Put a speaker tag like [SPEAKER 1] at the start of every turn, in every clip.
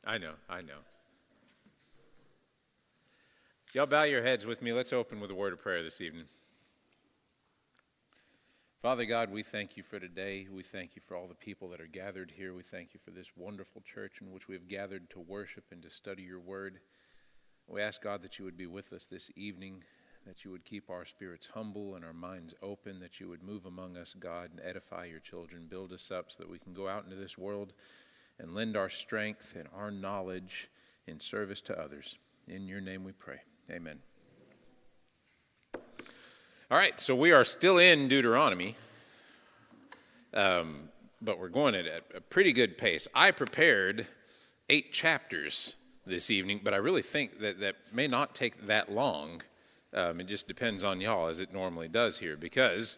[SPEAKER 1] I know. Y'all bow your heads with me. Let's open with a word of prayer this evening. Father God, we thank you for today. We thank you for all the people that are gathered here. We thank you for this wonderful church in which we have gathered to worship and to study your word. We ask, God, that you would be with us this evening, that you would keep our spirits humble and our minds open, that you would move among us, God, and edify your children, build us up so that we can go out into this world and lend our strength and our knowledge in service to others. In your name we pray. Amen. All right, so we are still in Deuteronomy, but we're going at a pretty good pace. I prepared 8 chapters this evening, but I really think that may not take that long. It just depends on y'all, as it normally does here, because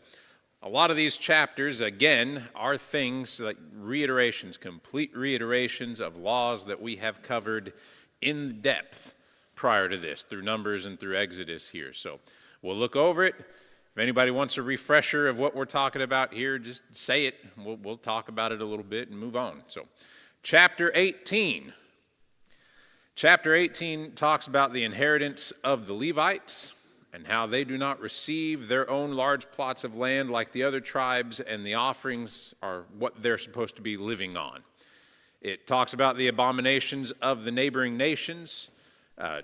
[SPEAKER 1] a lot of these chapters, again, are things like reiterations, complete reiterations of laws that we have covered in depth prior to this, through Numbers and through Exodus here. So we'll look over it. If anybody wants a refresher of what we're talking about here, just say it. We'll talk about it a little bit and move on. So chapter 18. Chapter 18 talks about the inheritance of the Levites and how they do not receive their own large plots of land like the other tribes, and the offerings are what they're supposed to be living on. It talks about the abominations of the neighboring nations,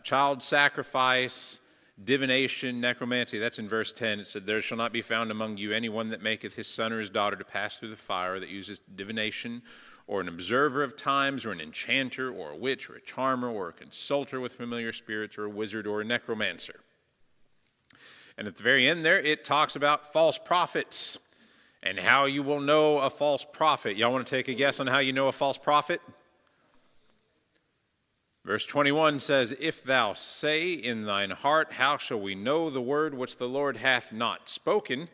[SPEAKER 1] child sacrifice, divination, necromancy. That's in verse 10. It said, "There shall not be found among you anyone that maketh his son or his daughter to pass through the fire, that uses divination, or an observer of times, or an enchanter, or a witch, or a charmer, or a consulter with familiar spirits, or a wizard, or a necromancer." And at the very end there, it talks about false prophets and how you will know a false prophet. Y'all want to take a guess on how you know a false prophet? Verse 21 says, "If thou say in thine heart, how shall we know the word which the Lord hath not spoken?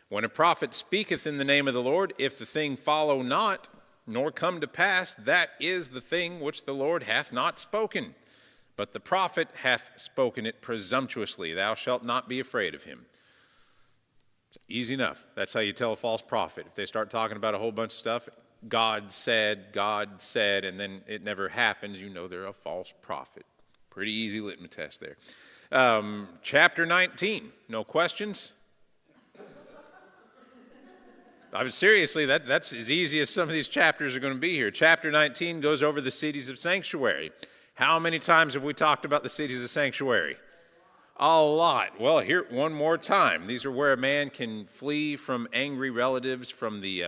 [SPEAKER 1] When a prophet speaketh in the name of the Lord, if the thing follow not, nor come to pass, that is the thing which the Lord hath not spoken. But the prophet hath spoken it presumptuously. Thou shalt not be afraid of him." Easy enough. That's how you tell a false prophet. If they start talking about a whole bunch of stuff, God said, and then it never happens, you know they're a false prophet. Pretty easy litmus test there. Chapter 19. No questions? Seriously, that's as easy as some of these chapters are going to be here. Chapter 19 goes over the cities of sanctuary. How many times have we talked about the cities of sanctuary? A lot. Well, here, one more time. These are where a man can flee from angry relatives, from the,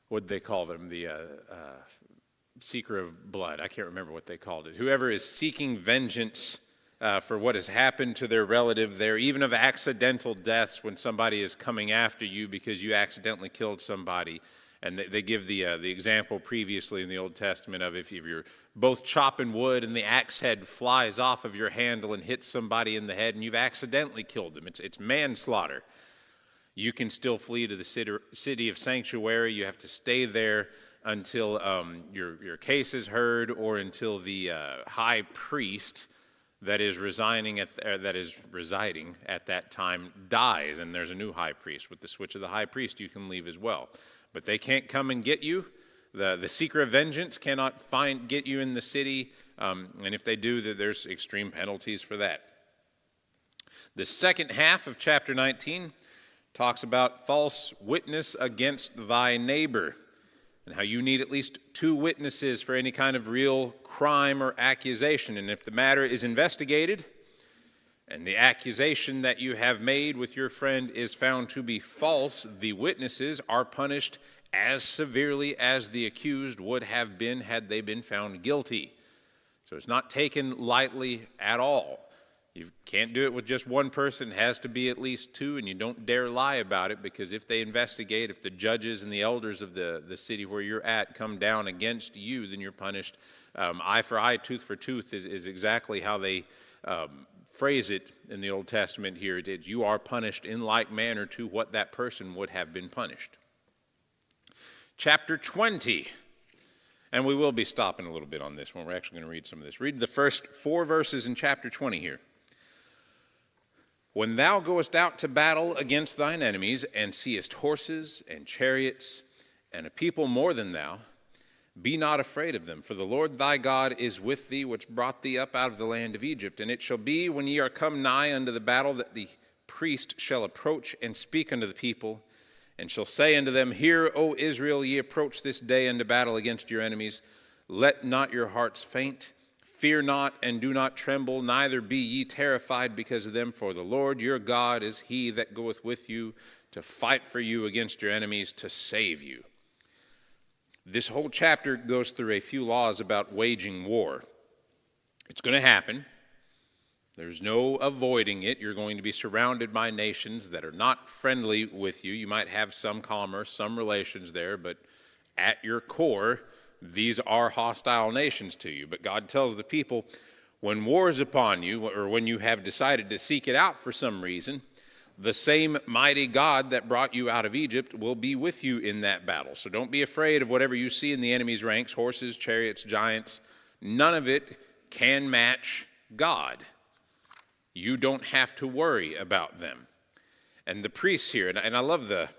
[SPEAKER 1] what did they call them? The seeker of blood. I can't remember what they called it. Whoever is seeking vengeance for what has happened to their relative there, even of accidental deaths when somebody is coming after you because you accidentally killed somebody. And they give the example previously in the Old Testament of if you're both chopping wood and the axe head flies off of your handle and hits somebody in the head and you've accidentally killed them. It's manslaughter. You can still flee to the city of sanctuary. You have to stay there until your case is heard, or until the high priest that is residing at that time dies, and there's a new high priest. With the switch of the high priest, you can leave as well. But they can't come and get you. The seeker of vengeance cannot get you in the city, and if they do, there's extreme penalties for that. The second half of chapter 19 talks about false witness against thy neighbor, and how you need at least 2 witnesses for any kind of real crime or accusation. And if the matter is investigated, and the accusation that you have made with your friend is found to be false, the witnesses are punished as severely as the accused would have been had they been found guilty. So it's not taken lightly at all. You can't do it with just one person. It has to be at least 2, and you don't dare lie about it, because if they investigate, if the judges and the elders of the city where you're at come down against you, then you're punished. Eye for eye, tooth for tooth is exactly how they phrase it in the Old Testament here. You are punished in like manner to what that person would have been punished. Chapter 20. And we will be stopping a little bit on this one. We're actually going to read some of this. Read the first 4 verses in chapter 20 here. "When thou goest out to battle against thine enemies, and seest horses and chariots, and a people more than thou, Be not afraid of them, for the Lord thy God is with thee, which brought thee up out of the land of Egypt. And it shall be, when ye are come nigh unto the battle, that the priest shall approach and speak unto the people, and shall say unto them, Hear, O Israel, ye approach this day unto battle against your enemies. Let not your hearts faint. Fear not, and do not tremble, neither be ye terrified because of them, for the Lord your God is he that goeth with you to fight for you against your enemies, to save you. This whole chapter goes through a few laws about waging war. It's going to happen. There's no avoiding it. You're going to be surrounded by nations that are not friendly with you. You might have some commerce, some relations there, but at your core, these are hostile nations to you. But God tells the people, when war is upon you, or when you have decided to seek it out for some reason, the same mighty God that brought you out of Egypt will be with you in that battle. So don't be afraid of whatever you see in the enemy's ranks, horses, chariots, giants. None of it can match God. You don't have to worry about them. And the priests here, and I love the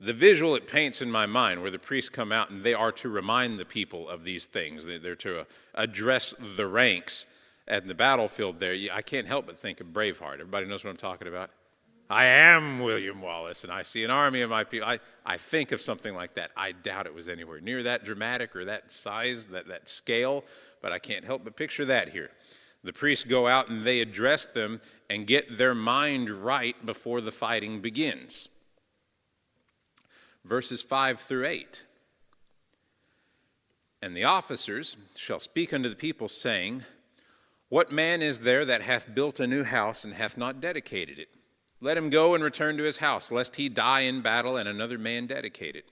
[SPEAKER 1] visual it paints in my mind, where the priests come out and they are to remind the people of these things. They're to address the ranks at the battlefield there. I can't help but think of Braveheart. Everybody knows what I'm talking about? I am William Wallace, and I see an army of my people. I think of something like that. I doubt it was anywhere near that dramatic or that size, that scale, but I can't help but picture that here. The priests go out and they address them and get their mind right before the fighting begins. Verses 5 through 8. And the officers shall speak unto the people, saying, What man is there that hath built a new house and hath not dedicated it? Let him go and return to his house, lest he die in battle and another man dedicate it.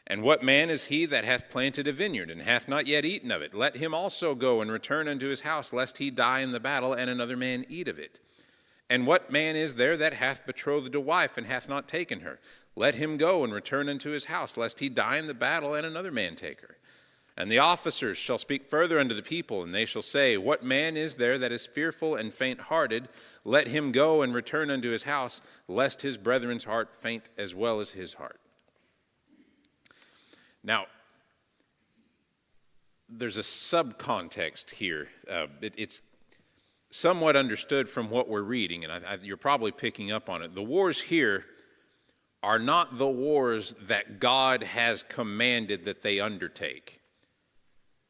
[SPEAKER 1] And what man is he that hath planted a vineyard and hath not yet eaten of it? Let him also go and return unto his house, lest he die in the battle and another man eat of it. And what man is there that hath betrothed a wife and hath not taken her? Let him go and return unto his house, lest he die in the battle and another man take her. And the officers shall speak further unto the people, and they shall say, What man is there that is fearful and faint-hearted? Let him go and return unto his house, lest his brethren's heart faint as well as his heart. Now, there's a subcontext here. It's somewhat understood from what we're reading, and you're probably picking up on it. The wars here are not the wars that God has commanded that they undertake.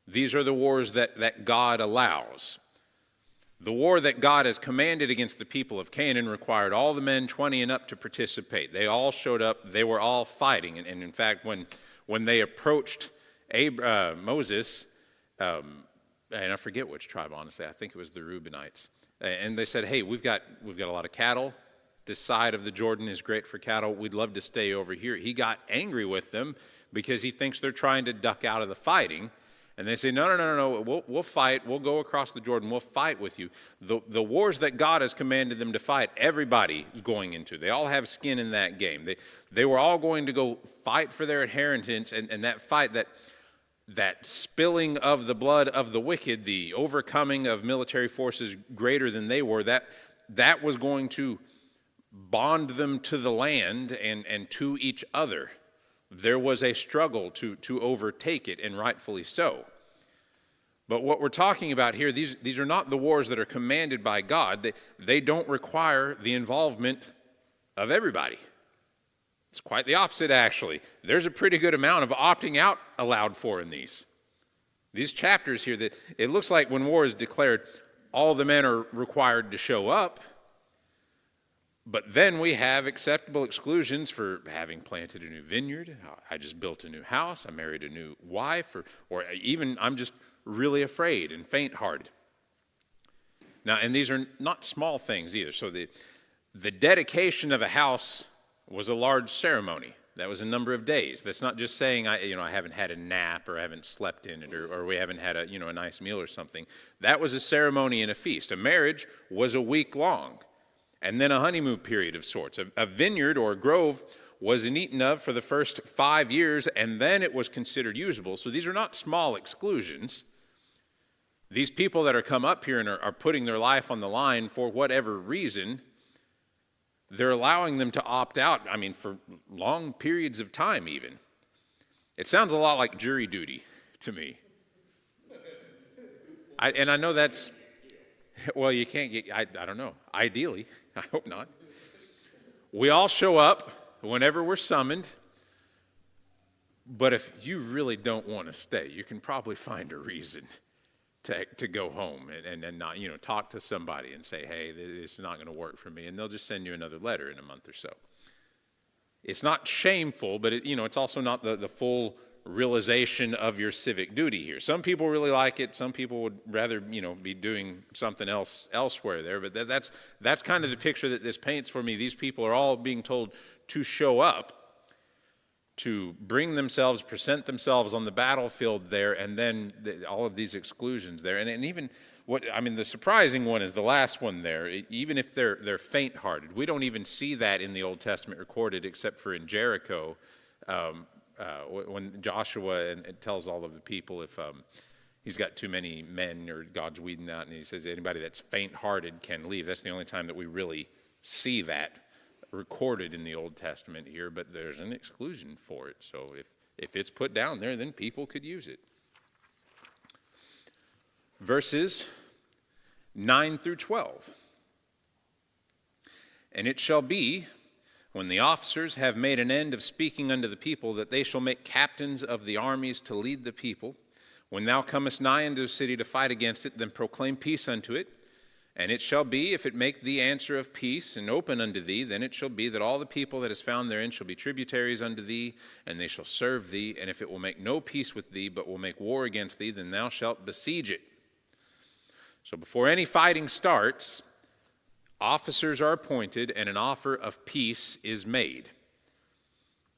[SPEAKER 1] These are the wars that God allows. The war that God has commanded against the people of Canaan required all the men 20 and up to participate. They all showed up. They were all fighting. And in fact, when they approached Moses, and I forget which tribe, honestly. I think it was the Reubenites. And they said, hey, we've got a lot of cattle. This side of the Jordan is great for cattle. We'd love to stay over here. He got angry with them because he thinks they're trying to duck out of the fighting. And they say, no, we'll fight. We'll go across the Jordan. We'll fight with you. The wars that God has commanded them to fight, everybody is going into. They all have skin in that game. They were all going to go fight for their inheritance, and that fight, that spilling of the blood of the wicked, the overcoming of military forces greater than they were, that was going to bond them to the land and to each other. There was a struggle to overtake it, and rightfully so. But what we're talking about here, these are not the wars that are commanded by God. They don't require the involvement of everybody. It's quite the opposite, actually. There's a pretty good amount of opting out allowed for in these. These chapters here, that it looks like when war is declared, all the men are required to show up. But then we have acceptable exclusions for having planted a new vineyard. I just built a new house. I married a new wife. Or even I'm just really afraid and faint-hearted. Now, and these are not small things either. So the dedication of a house was a large ceremony. That was a number of days. That's not just saying I haven't had a nap or I haven't slept in it or we haven't had a nice meal or something. That was a ceremony and a feast. A marriage was a week long. And then a honeymoon period of sorts. A vineyard or a grove wasn't eaten of for the first 5 years, and then it was considered usable. So these are not small exclusions. These people that are come up here and are putting their life on the line for whatever reason, they're allowing them to opt out, for long periods of time even. It sounds a lot like jury duty to me. And I know that's, well, you can't get, I don't know, ideally, I hope not. We all show up whenever we're summoned, but if you really don't want to stay, you can probably find a reason to go home and not, talk to somebody and say, hey, this is not going to work for me, and they'll just send you another letter in a month or so. It's not shameful, but it's also not the full realization of your civic duty here. Some people really like it. Some people would rather, be doing something else elsewhere there. But that's kind of the picture that this paints for me. These people are all being told to show up, to bring themselves, present themselves on the battlefield there, and then all of these exclusions there. And even the surprising one is the last one there. Even if they're faint-hearted, we don't even see that in the Old Testament recorded, except for in Jericho. When Joshua and tells all of the people if he's got too many men or God's weeding out, and he says anybody that's faint-hearted can leave. That's the only time that we really see that recorded in the Old Testament here, but there's an exclusion for it. So if it's put down there, then people could use it. Verses 9 through 12. And it shall be, when the officers have made an end of speaking unto the people, that they shall make captains of the armies to lead the people. When thou comest nigh unto a city to fight against it, then proclaim peace unto it. And it shall be, if it make thee answer of peace and open unto thee, then it shall be that all the people that is found therein shall be tributaries unto thee, and they shall serve thee. And if it will make no peace with thee, but will make war against thee, then thou shalt besiege it. So before any fighting starts, officers are appointed and an offer of peace is made.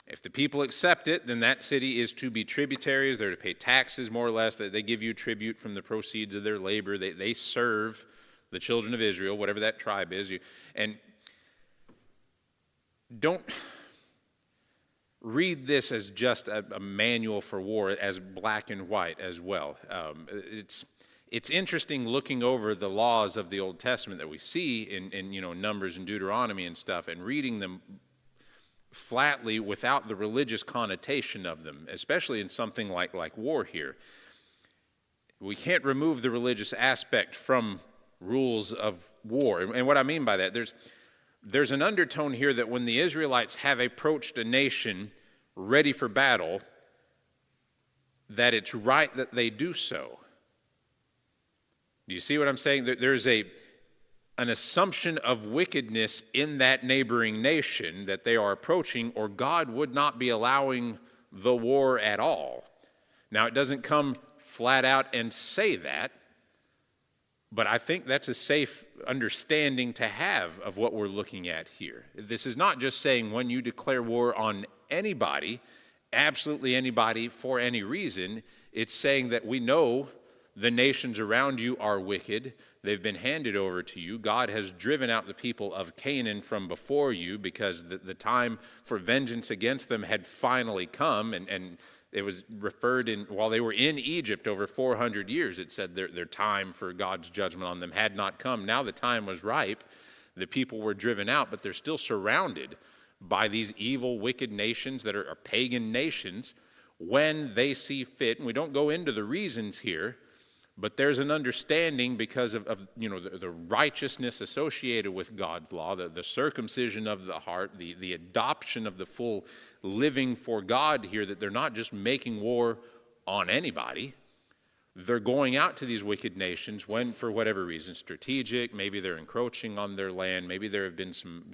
[SPEAKER 1] If the people accept it, then that city is to be tributaries. They're to pay taxes, more or less. They give you tribute from the proceeds of their labor. They serve the children of Israel, whatever that tribe is. And don't read this as just a manual for war, as black and white as well. It's interesting looking over the laws of the Old Testament that we see in Numbers and Deuteronomy and stuff, and reading them flatly without the religious connotation of them, especially in something like war here. We can't remove the religious aspect from rules of war. And what I mean by that, there's an undertone here that when the Israelites have approached a nation ready for battle, that it's right that they do so. Do you see what I'm saying? There's an assumption of wickedness in that neighboring nation that they are approaching, or God would not be allowing the war at all. Now, it doesn't come flat out and say that, but I think that's a safe understanding to have of what we're looking at here. This is not just saying when you declare war on anybody, absolutely anybody, for any reason. It's saying that we know the nations around you are wicked. They've been handed over to you. God has driven out the people of Canaan from before you because the time for vengeance against them had finally come, and it was referred in, while they were in Egypt over 400 years, it said their time for God's judgment on them had not come. Now the time was ripe. The people were driven out, but they're still surrounded by these evil, wicked nations that are pagan nations when they see fit. And we don't go into the reasons here, but there's an understanding because of the righteousness associated with God's law, the circumcision of the heart, the adoption of the full living for God here, that they're not just making war on anybody. They're going out to these wicked nations when, for whatever reason, strategic, maybe they're encroaching on their land, maybe there have been some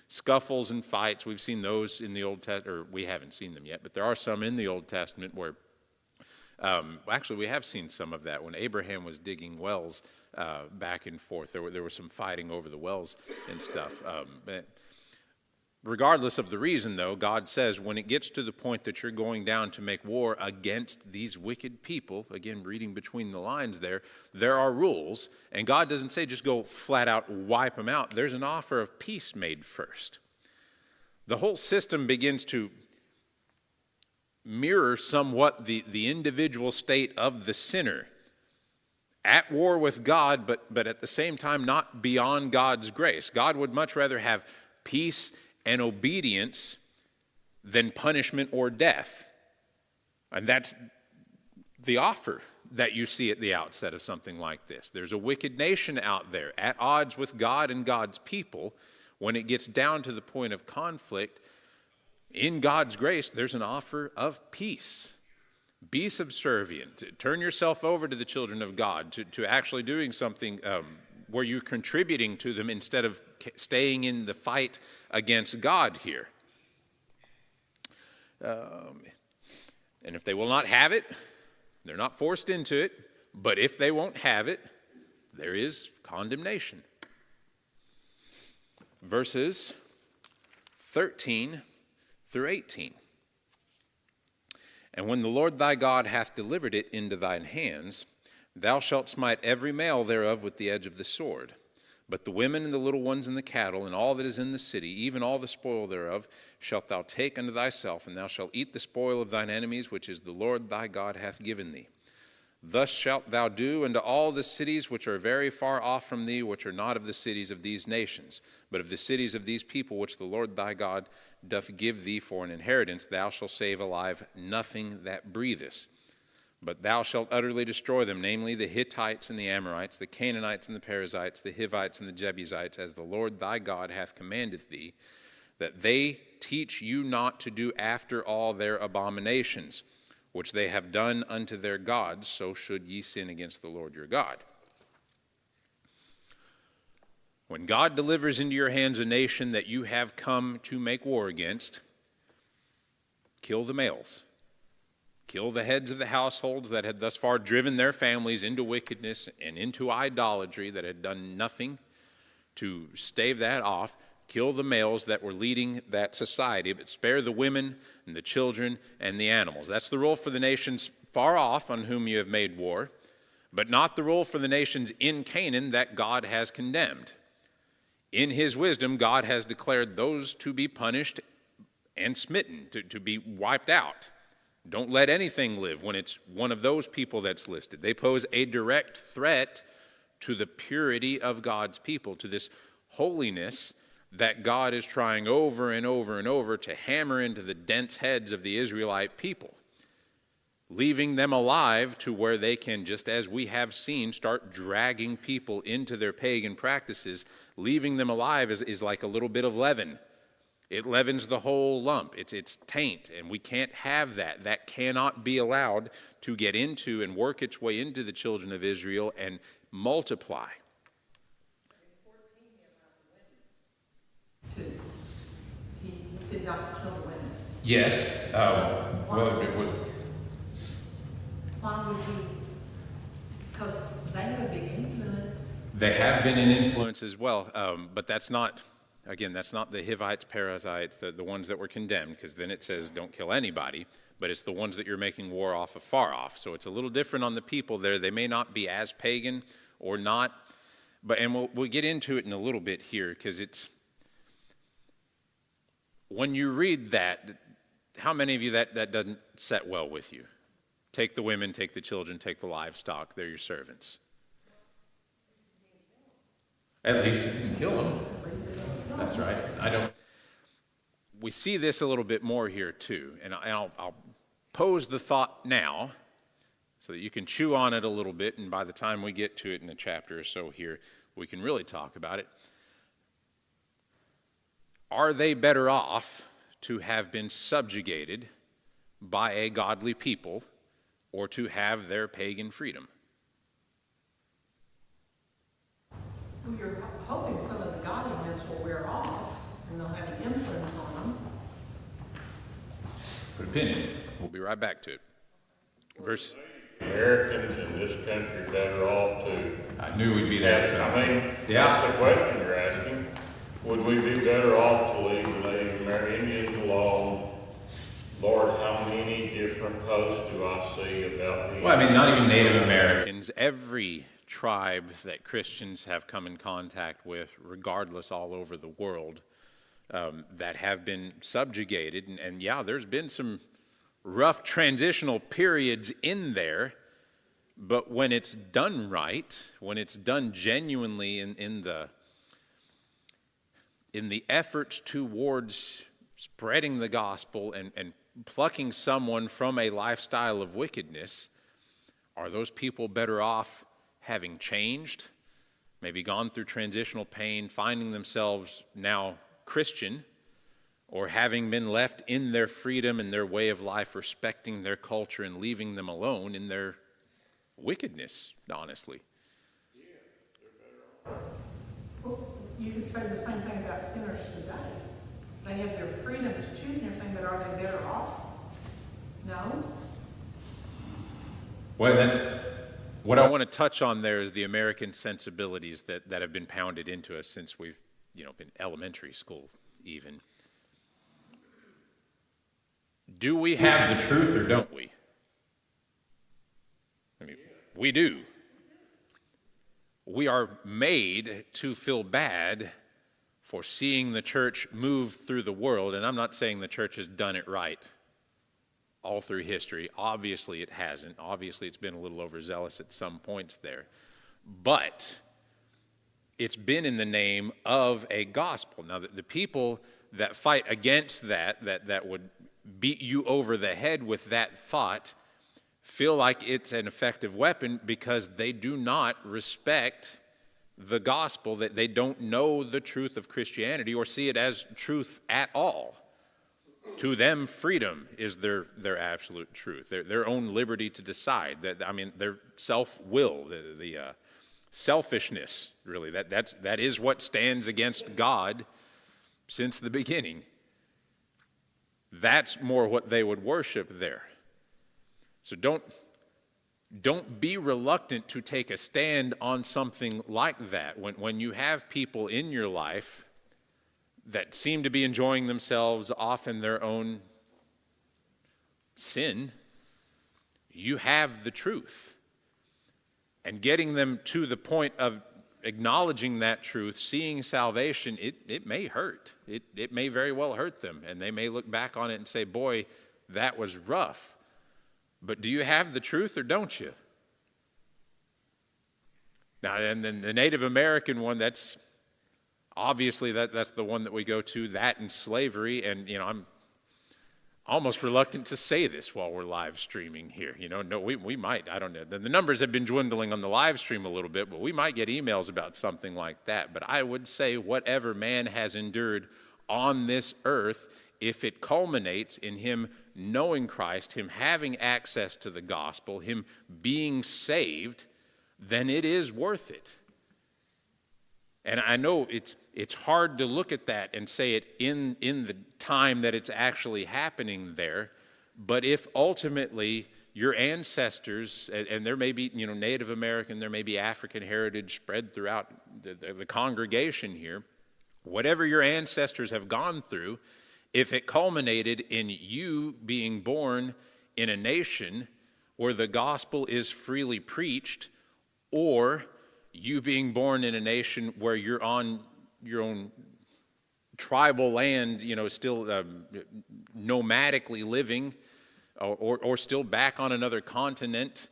[SPEAKER 1] scuffles and fights. We've seen those in the Old Testament, or we haven't seen them yet, but there are some in the Old Testament where actually, we have seen some of that when Abraham was digging wells back and forth. There was some fighting over the wells and stuff. But regardless of the reason, though, God says when it gets to the point that you're going down to make war against these wicked people, again, reading between the lines there are rules. And God doesn't say just go flat out wipe them out. There's an offer of peace made first. The whole system begins to mirror somewhat the individual state of the sinner, at war with God, but at the same time not beyond God's grace. God would much rather have peace and obedience than punishment or death. And that's the offer that you see at the outset of something like this. There's a wicked nation out there at odds with God and God's people. When it gets down to the point of conflict, in God's grace, there's an offer of peace. Be subservient. Turn yourself over to the children of God, to actually doing something where you're contributing to them instead of staying in the fight against God here. And if they will not have it, they're not forced into it, but if they won't have it, there is condemnation. Verses 13 through 18. And when the Lord thy God hath delivered it into thine hands, thou shalt smite every male thereof with the edge of the sword. But the women and the little ones and the cattle and all that is in the city, even all the spoil thereof, shalt thou take unto thyself, and thou shalt eat the spoil of thine enemies, which is the Lord thy God hath given thee. Thus shalt thou do unto all the cities which are very far off from thee, which are not of the cities of these nations, but of the cities of these people which the Lord thy God doth give thee for an inheritance. Thou shalt save alive nothing that breatheth. But thou shalt utterly destroy them, namely the Hittites and the Amorites, the Canaanites and the Perizzites, the Hivites and the Jebusites, as the Lord thy God hath commanded thee, that they teach you not to do after all their abominations, which they have done unto their gods, so should ye sin against the Lord your God. When God delivers into your hands a nation that you have come to make war against, kill the males. Kill the heads of the households that had thus far driven their families into wickedness and into idolatry, that had done nothing to stave that off. Kill the males that were leading that society, but spare the women and the children and the animals. That's the rule for the nations far off on whom you have made war, but not the rule for the nations in Canaan that God has condemned. In his wisdom, God has declared those to be punished and smitten, to be wiped out. Don't let anything live when it's one of those people that's listed. They pose a direct threat to the purity of God's people, to this holiness that God is trying over and over and over to hammer into the dense heads of the Israelite people, leaving them alive to where they can, just as we have seen, start dragging people into their pagan practices. Leaving them alive is like a little bit of leaven. It leavens the whole lump. It's taint, and we can't have that. That cannot be allowed to get into and work its way into the children of Israel and multiply.
[SPEAKER 2] He said not to kill the women.
[SPEAKER 1] Yes.
[SPEAKER 2] Why would he? Because they have a big influence.
[SPEAKER 1] They have been an influence as well, but that's not the Hivites, Perizzites, the ones that were condemned, because then it says don't kill anybody, but it's the ones that you're making war off of far off. So it's a little different on the people there. They may not be as pagan or not, and we'll get into it in a little bit here, because it's, when you read that, how many of you that doesn't set well with you? Take the women, take the children, take the livestock. They're your servants. At least you didn't kill them. That's right. We see this a little bit more here too, and I'll pose the thought now so that you can chew on it a little bit, and by the time we get to it in a chapter or so here, we can really talk about it. Are they better off to have been subjugated by a godly people or to have their pagan freedom?
[SPEAKER 2] Well, you're hoping some of the godliness will wear off and they'll have an influence on them.
[SPEAKER 1] Put a pin in it. We'll be right back to it. Verse.
[SPEAKER 3] Americans in this country better off to.
[SPEAKER 1] I knew we'd be there.
[SPEAKER 3] That's the question you're asking. Would we be better off to leave the Native Americans alone? Lord, how many different posts do I see about the...
[SPEAKER 1] Well, not even Native Americans. Every tribe that Christians have come in contact with, regardless all over the world, that have been subjugated. And there's been some rough transitional periods in there, but when it's done right, when it's done genuinely in the efforts towards spreading the gospel and plucking someone from a lifestyle of wickedness, Are those people better off having changed, maybe gone through transitional pain, finding themselves now Christian, or having been left in their freedom and their way of life, respecting their culture and leaving them alone in their wickedness, honestly?
[SPEAKER 2] Well, you could say the same thing about sinners today. They have their freedom to choose and everything, but are they better off? No.
[SPEAKER 1] Well, that's what I want to touch on there is the American sensibilities that have been pounded into us since we've, been elementary school even. Do we have the truth or don't we? I mean, we do. We are made to feel bad for seeing the church move through the world, and I'm not saying the church has done it right all through history. Obviously it hasn't. Obviously it's been a little overzealous at some points there. But it's been in the name of a gospel. Now the people that fight against that would beat you over the head with that thought feel like it's an effective weapon because they do not respect the gospel, that they don't know the truth of Christianity or see it as truth at all. To them, freedom is their absolute truth, their own liberty to decide. Their self-will, the selfishness, really. That is what stands against God since the beginning. That's more what they would worship there. So don't be reluctant to take a stand on something like that. When you have people in your life that seem to be enjoying themselves off in their own sin, you have the truth. And getting them to the point of acknowledging that truth, seeing salvation, it may hurt. It may very well hurt them. And they may look back on it and say, boy, that was rough. But do you have the truth or don't you? Now, and then the Native American one, that's obviously that's the one that we go to, that and slavery. And, I'm almost reluctant to say this while we're live streaming here. No, we might, I don't know. The numbers have been dwindling on the live stream a little bit, but we might get emails about something like that. But I would say whatever man has endured on this earth, if it culminates in him knowing Christ, him having access to the gospel, him being saved, then it is worth it. And I know it's hard to look at that and say it in the time that it's actually happening there, but if ultimately your ancestors, and there may be Native American, there may be African heritage spread throughout the congregation here, whatever your ancestors have gone through, if it culminated in you being born in a nation where the gospel is freely preached, or you being born in a nation where you're on your own tribal land, still nomadically living, or still back on another continent,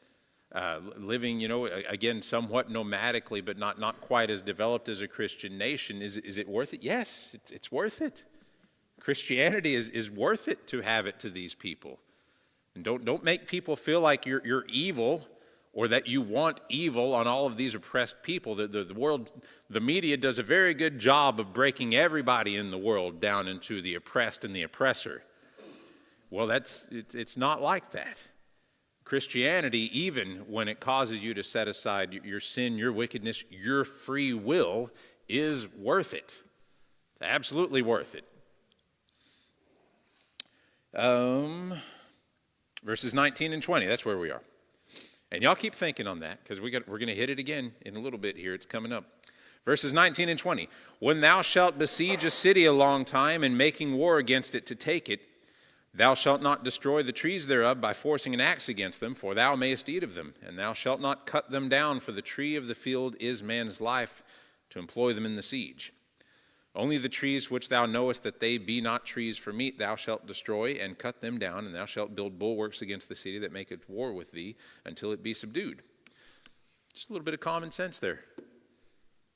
[SPEAKER 1] living, again, somewhat nomadically, but not quite as developed as a Christian nation, is it worth it? Yes, it's worth it. Christianity is worth it to have it to these people. And don't make people feel like you're evil or that you want evil on all of these oppressed people. The world, the media does a very good job of breaking everybody in the world down into the oppressed and the oppressor. Well, it's not like that. Christianity, even when it causes you to set aside your sin, your wickedness, your free will, is worth it. It's absolutely worth it. Verses 19 and 20, that's where we are. And y'all keep thinking on that, because we're going to hit it again in a little bit here. It's coming up. Verses 19 and 20. When thou shalt besiege a city a long time, and making war against it to take it, thou shalt not destroy the trees thereof by forcing an axe against them, for thou mayest eat of them. And thou shalt not cut them down, for the tree of the field is man's life, to employ them in the siege. Only the trees which thou knowest that they be not trees for meat thou shalt destroy, and cut them down, and thou shalt build bulwarks against the city that maketh war with thee, until it be subdued. Just a little bit of common sense there.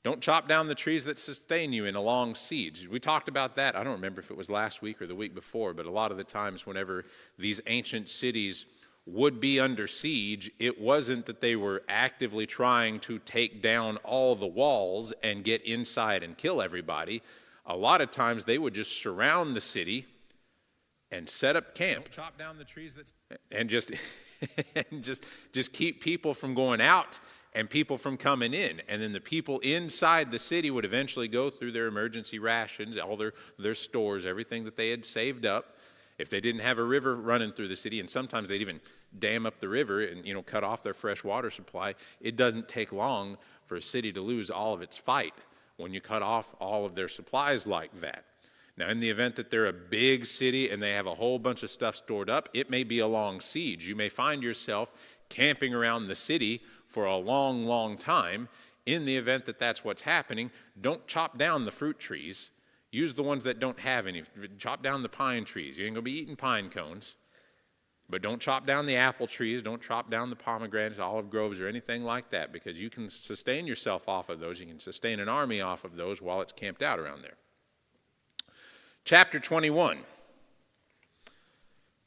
[SPEAKER 1] Don't chop down the trees that sustain you in a long siege. We talked about that. I don't remember if it was last week or the week before, but a lot of the times whenever these ancient cities would be under siege, it wasn't that they were actively trying to take down all the walls and get inside and kill everybody. A lot of times they would just surround the city and set up camp.
[SPEAKER 4] Chop down the trees that...
[SPEAKER 1] And just and just keep people from going out and people from coming in. And then the people inside the city would eventually go through their emergency rations, all their stores, everything that they had saved up. If they didn't have a river running through the city, and sometimes they'd even dam up the river and cut off their fresh water supply, it doesn't take long for a city to lose all of its fight when you cut off all of their supplies like that. Now, in the event that they're a big city and they have a whole bunch of stuff stored up, it may be a long siege. You may find yourself camping around the city for a long, long time. In the event that that's what's happening, don't chop down the fruit trees. Use the ones that don't have any. Chop down the pine trees. You ain't going to be eating pine cones. But don't chop down the apple trees. Don't chop down the pomegranates, olive groves, or anything like that, because you can sustain yourself off of those. You can sustain an army off of those while it's camped out around there. Chapter 21,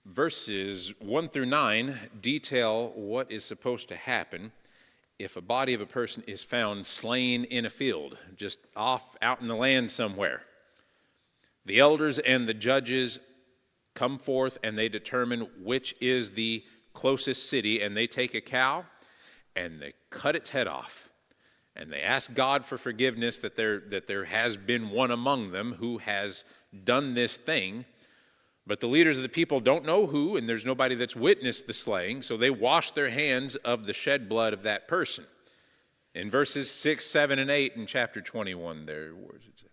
[SPEAKER 1] verses 1 through 9 detail what is supposed to happen if a body of a person is found slain in a field, just off out in the land somewhere. The elders and the judges come forth and they determine which is the closest city, and they take a cow and they cut its head off. And they ask God for forgiveness that there has been one among them who has done this thing. But the leaders of the people don't know who, and there's nobody that's witnessed the slaying, so they wash their hands of the shed blood of that person. In verses 6, 7, and 8 in chapter 21, there, where does it say?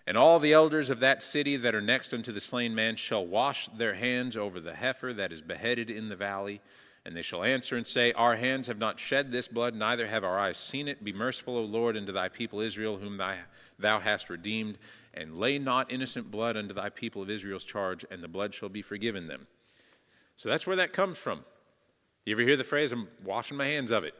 [SPEAKER 1] And all the elders of that city that are next unto the slain man shall wash their hands over the heifer that is beheaded in the valley. And they shall answer and say, Our hands have not shed this blood, neither have our eyes seen it. Be merciful, O Lord, unto thy people Israel, whom thou hast redeemed, and lay not innocent blood unto thy people of Israel's charge, and the blood shall be forgiven them. So that's where that comes from. You ever hear the phrase, I'm washing my hands of it?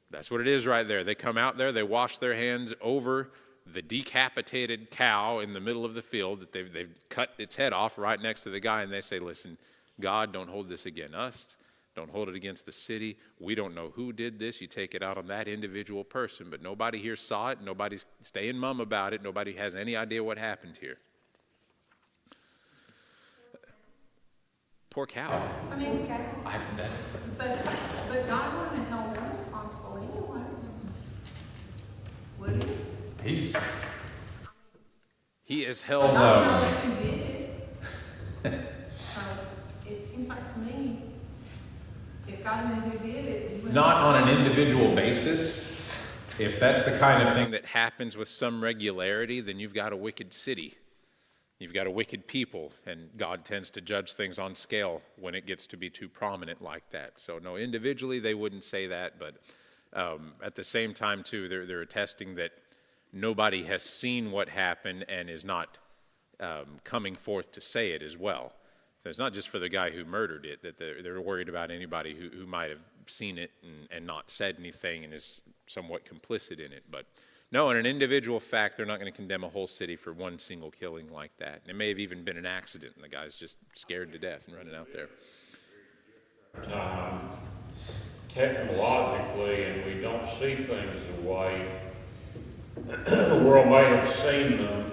[SPEAKER 1] That's what it is right there. They come out there, they wash their hands over the decapitated cow in the middle of the field that they've cut its head off right next to the guy, and they say, listen, God, don't hold this against us. Don't hold it against the city. We don't know who did this. You take it out on that individual person. But nobody here saw it. Nobody's staying mum about it. Nobody has any idea what happened here. Poor cow.
[SPEAKER 2] I mean, but God wouldn't have held them responsible anyway. Would he?
[SPEAKER 1] He is held.
[SPEAKER 2] God knows who did it. So it seems like to me, if God knew who did it, he wouldn't.
[SPEAKER 1] Not on an individual basis. If that's the kind of thing that happens with some regularity, then you've got a wicked city. You've got a wicked people, and God tends to judge things on scale when it gets to be too prominent like that. So no, individually they wouldn't say that, but at the same time too, they're attesting that nobody has seen what happened and is not coming forth to say it as well. So it's not just for the guy who murdered it, that they're worried about anybody who might have seen it and not said anything and is somewhat complicit in it. But no, in an individual fact, they're not going to condemn a whole city for one single killing like that. And it may have even been an accident, and the guy's just scared to death and running out there.
[SPEAKER 3] Technologically, and we don't see things the way the world may have seen them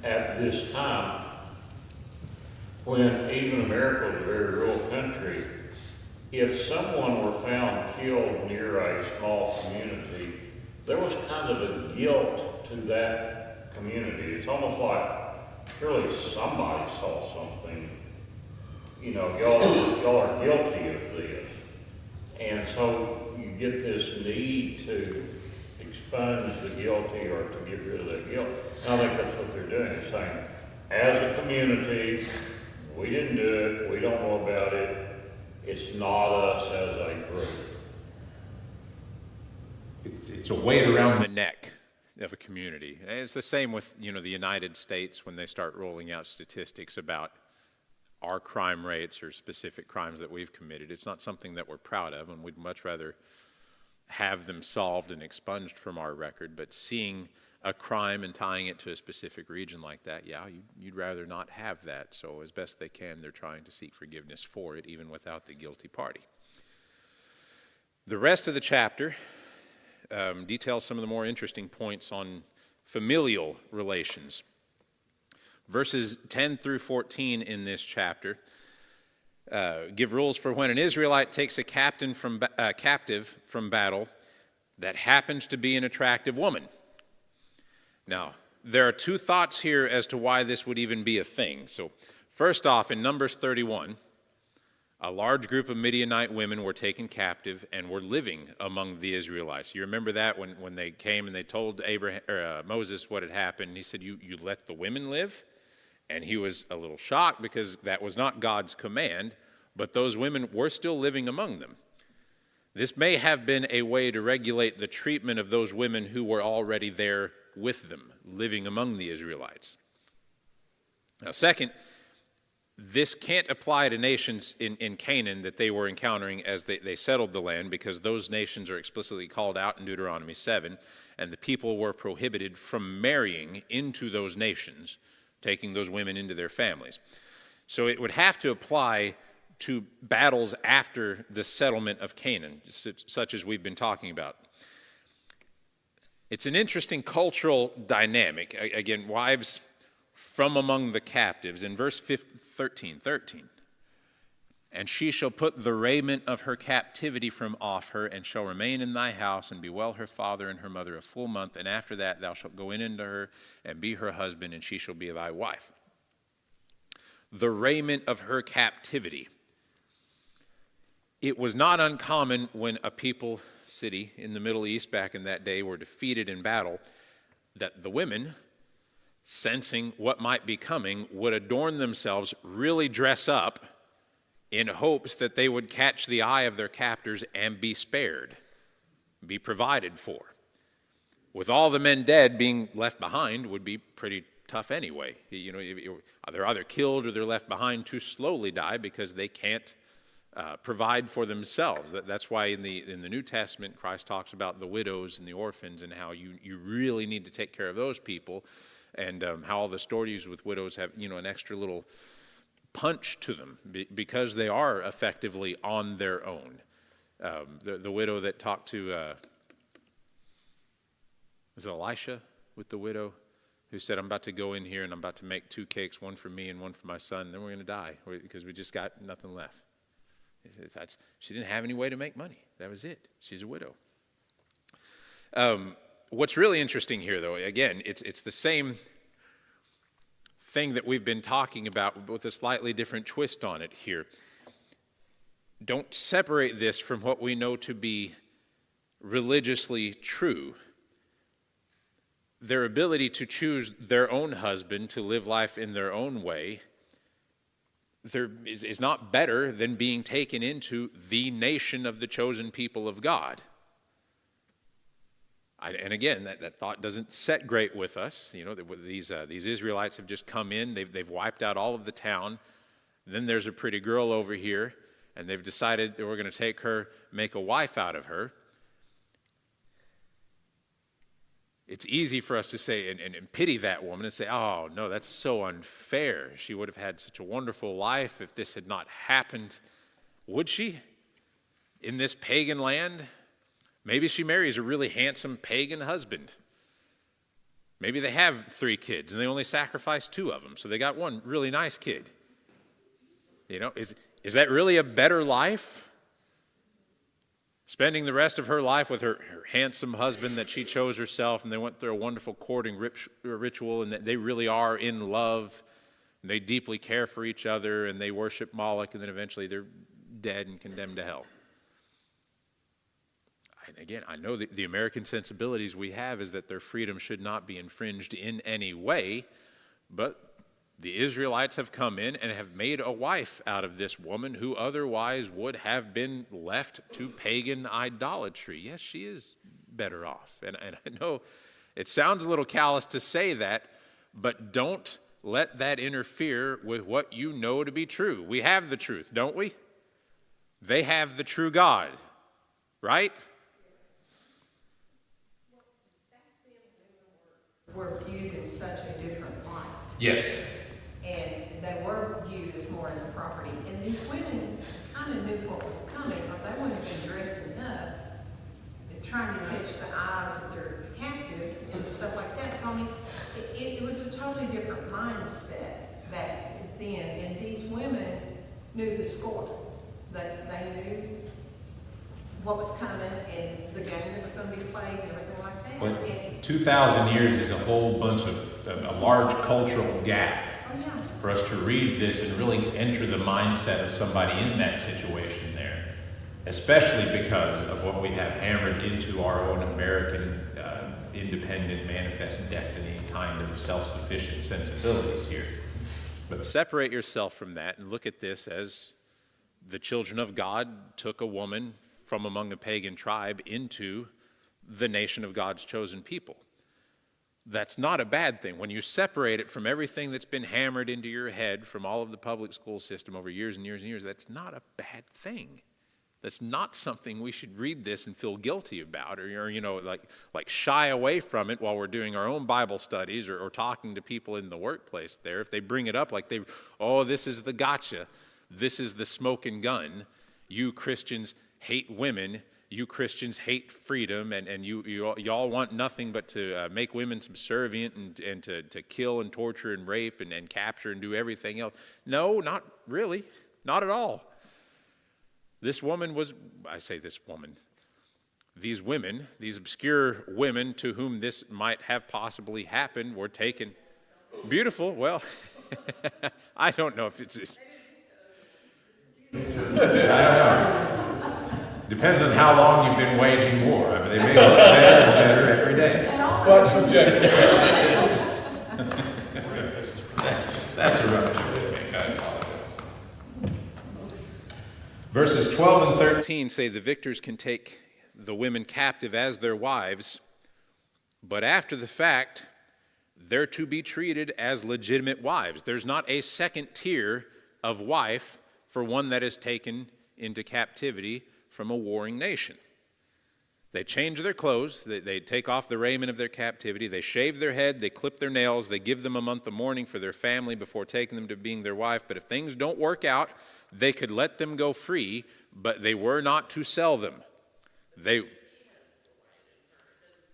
[SPEAKER 3] at this time, when even America was a very rural country. If someone were found killed near a small community, there was kind of a guilt to that community. It's almost like, surely somebody saw something. You know, y'all are guilty of this. And so you get this need to expunge the guilty or to get rid of that guilt. And I think that's what they're doing. They're saying, as a community, we didn't do it, we don't know about it, it's not us as a group.
[SPEAKER 1] It's a weight around the neck of a community. And it's the same with, the United States when they start rolling out statistics about our crime rates or specific crimes that we've committed. It's not something that we're proud of, and we'd much rather have them solved and expunged from our record. But seeing a crime and tying it to a specific region like that, yeah, you'd rather not have that. So as best they can, they're trying to seek forgiveness for it, even without the guilty party. The rest of the chapter details some of the more interesting points on familial relations. Verses 10 through 14 in this chapter give rules for when an Israelite takes a captive from battle that happens to be an attractive woman. Now, there are two thoughts here as to why this would even be a thing. So, first off, in Numbers 31, a large group of Midianite women were taken captive and were living among the Israelites. You remember that when they came and they told Moses what had happened. He said, you let the women live? And he was a little shocked because that was not God's command, but those women were still living among them. This may have been a way to regulate the treatment of those women who were already there with them, living among the Israelites. Now, second, this can't apply to nations in Canaan that they were encountering as they settled the land, because those nations are explicitly called out in Deuteronomy 7, and the people were prohibited from marrying into those nations, taking those women into their families. So it would have to apply to battles after the settlement of Canaan, such as we've been talking about. It's an interesting cultural dynamic. Again, wives from among the captives. In verse 13, and she shall put the raiment of her captivity from off her, and shall remain in thy house, and bewail her father and her mother a full month, and after that thou shalt go in unto her, and be her husband, and she shall be thy wife. The raiment of her captivity. It was not uncommon when a people, city in the Middle East back in that day, were defeated in battle, that the women, sensing what might be coming, would adorn themselves, really dress up, in hopes that they would catch the eye of their captors and be spared, be provided for. With all the men dead, being left behind would be pretty tough anyway. You know, they're either killed or they're left behind to slowly die because they can't provide for themselves. That's why in the New Testament, Christ talks about the widows and the orphans and how you really need to take care of those people, and how all the stories with widows have, an extra little punch to them because they are effectively on their own. The widow that talked to, was it Elisha with the widow who said, I'm about to go in here and I'm about to make 2 cakes, one for me and one for my son, then we're going to die because we just got nothing left. She didn't have any way to make money. That was it. She's a widow. What's really interesting here, though, again, it's the same thing that we've been talking about with a slightly different twist on it here. Don't separate this from what we know to be religiously true. Their ability to choose their own husband, to live life in their own way, is not better than being taken into the nation of the chosen people of God. And again, that thought doesn't set great with us. These Israelites have just come in. They've wiped out all of the town. Then there's a pretty girl over here, and they've decided that we're going to take her, make a wife out of her. It's easy for us to say and pity that woman and say, oh, no, that's so unfair. She would have had such a wonderful life if this had not happened. Would she? In this pagan land? Maybe she marries a really handsome pagan husband. Maybe they have 3 kids and they only sacrifice 2 of them, so they got one really nice kid. Is that really a better life? Spending the rest of her life with her handsome husband that she chose herself, and they went through a wonderful courting ritual, and they really are in love, and they deeply care for each other, and they worship Moloch, and then eventually they're dead and condemned to hell. And again, I know the American sensibilities we have is that their freedom should not be infringed in any way, but the Israelites have come in and have made a wife out of this woman who otherwise would have been left to pagan idolatry. Yes, she is better off. And I know it sounds a little callous to say that, but don't let that interfere with what you know to be true. We have the truth, don't we? They have the true God, right?
[SPEAKER 2] such a different light.
[SPEAKER 1] Yes.
[SPEAKER 2] And they were viewed as more as property. And these women kind of knew what was coming, or they wouldn't have been dressing up, and trying to catch the eyes of their captives and stuff like that. So, I mean, it was a totally different mindset back then. And these women knew the score. They knew what was coming and the game that was going to be played and everything like that.
[SPEAKER 4] But
[SPEAKER 2] And,
[SPEAKER 4] 2,000 years is a whole bunch of, a large cultural gap
[SPEAKER 2] oh yeah.
[SPEAKER 4] for us to read this and really enter the mindset of somebody in that situation there, especially because of what we have hammered into our own American independent manifest destiny kind of self-sufficient sensibilities here.
[SPEAKER 1] But separate yourself from that and look at this as the children of God took a woman from among a pagan tribe into the nation of God's chosen people. That's not a bad thing. When you separate it from everything that's been hammered into your head from all of the public school system over years and years and years, that's not a bad thing. That's not something we should read this and feel guilty about, or like shy away from it while we're doing our own Bible studies or talking to people in the workplace there. If they bring it up like this is the gotcha, this is the smoking gun. You Christians hate women. You Christians hate freedom, and y'all want nothing but to make women subservient and to kill and torture and rape and capture and do everything else. No, not really. Not at all. This woman was, I say this woman, these women, these obscure women to whom this might have possibly happened were taken. Beautiful, well, I don't know if it's...
[SPEAKER 4] I don't know. Depends on how long you've been waging war. I mean, they may look better and better every day.
[SPEAKER 5] But subjective.
[SPEAKER 4] That's a rough joke to make. I apologize. Verses 12 and 13
[SPEAKER 1] say the victors can take the women captive as their wives, but after the fact, they're to be treated as legitimate wives. There's not a second tier of wife for one that is taken into captivity from a warring nation. They change their clothes, they take off the raiment of their captivity, they shave their head, they clip their nails, they give them a month of mourning for their family before taking them to being their wife. But if things don't work out, they could let them go free, but they were not to sell them. They...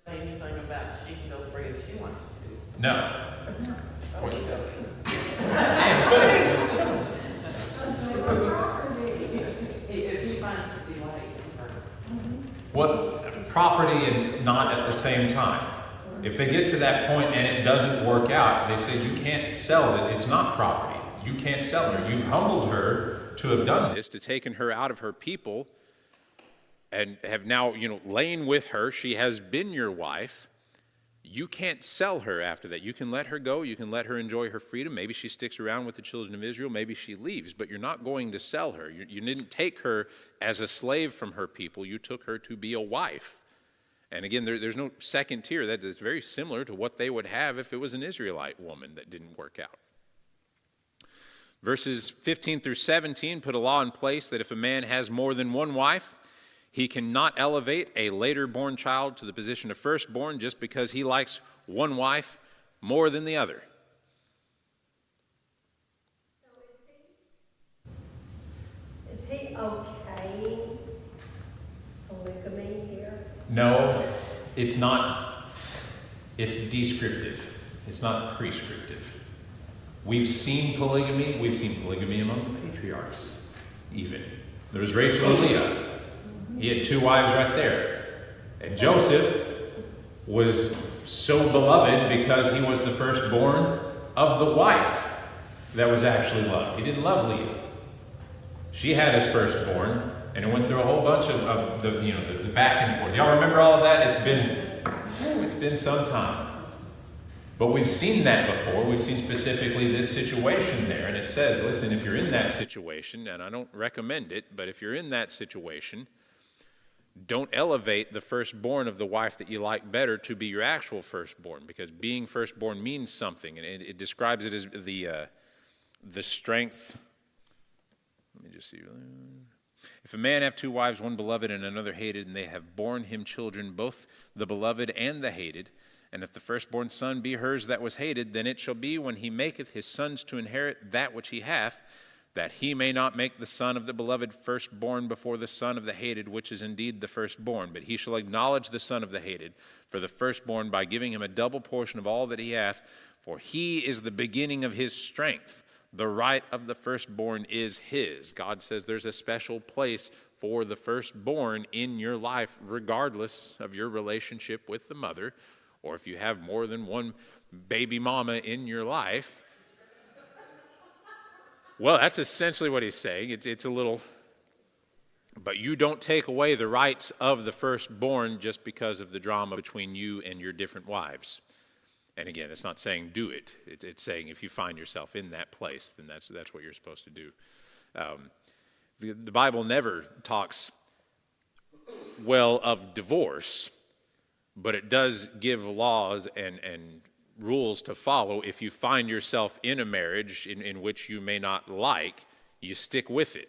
[SPEAKER 6] Say anything about she can go free if she wants to.
[SPEAKER 4] No.
[SPEAKER 6] Oh, you go. If he finds the way.
[SPEAKER 4] What property and not at the same time. If they get to that point and it doesn't work out, they say you can't sell it. It's not property. You can't sell her. You've humbled her to have done this,
[SPEAKER 1] to taken her out of her people and have now, lain with her. She has been your wife. You can't sell her after that. You can let her go. You can let her enjoy her freedom. Maybe she sticks around with the children of Israel. Maybe she leaves, but you're not going to sell her. You didn't take her as a slave from her people. You took her to be a wife. And again, there's no second tier. That is very similar to what they would have if it was an Israelite woman that didn't work out. Verses 15 through 17 put a law in place that if a man has more than one wife, he cannot elevate a later born child to the position of firstborn just because he likes one wife more than the other.
[SPEAKER 7] So is he okaying polygamy here?
[SPEAKER 4] No, it's not. It's descriptive. It's not prescriptive. We've seen polygamy. We've seen polygamy among the patriarchs, even. There was Rachel and Leah. He had two wives right there. And Joseph was so beloved because he was the firstborn of the wife that was actually loved. He didn't love Leah. She had his firstborn, and it went through a whole bunch of the back and forth. Y'all remember all of that? It's been some time. But we've seen that before. We've seen specifically this situation there. And it says, listen, if you're in that situation, and I don't recommend it, but if you're in that situation, don't elevate the firstborn of the wife that you like better to be your actual firstborn, because being firstborn means something. And it describes it as the strength. Let me just see. If a man have two wives, one beloved and another hated, and they have borne him children, both the beloved and the hated,
[SPEAKER 1] And if the firstborn son be hers that was hated, then it shall be when he maketh his sons to inherit that which he hath, that he may not make the son of the beloved firstborn before the son of the hated, which is indeed the firstborn. But he shall acknowledge the son of the hated for the firstborn by giving him a double portion of all that he hath, for he is the beginning of his strength. The right of the firstborn is his. God says there's a special place for the firstborn in your life, regardless of your relationship with the mother, or if you have more than one baby mama in your life. Well, that's essentially what he's saying. It's a little, but you don't take away the rights of the firstborn just because of the drama between you and your different wives. And again, it's not saying do it. It's saying if you find yourself in that place, then that's what you're supposed to do. The Bible never talks well of divorce, but it does give laws and rules to follow. If you find yourself in a marriage in which you may not like, you stick with it.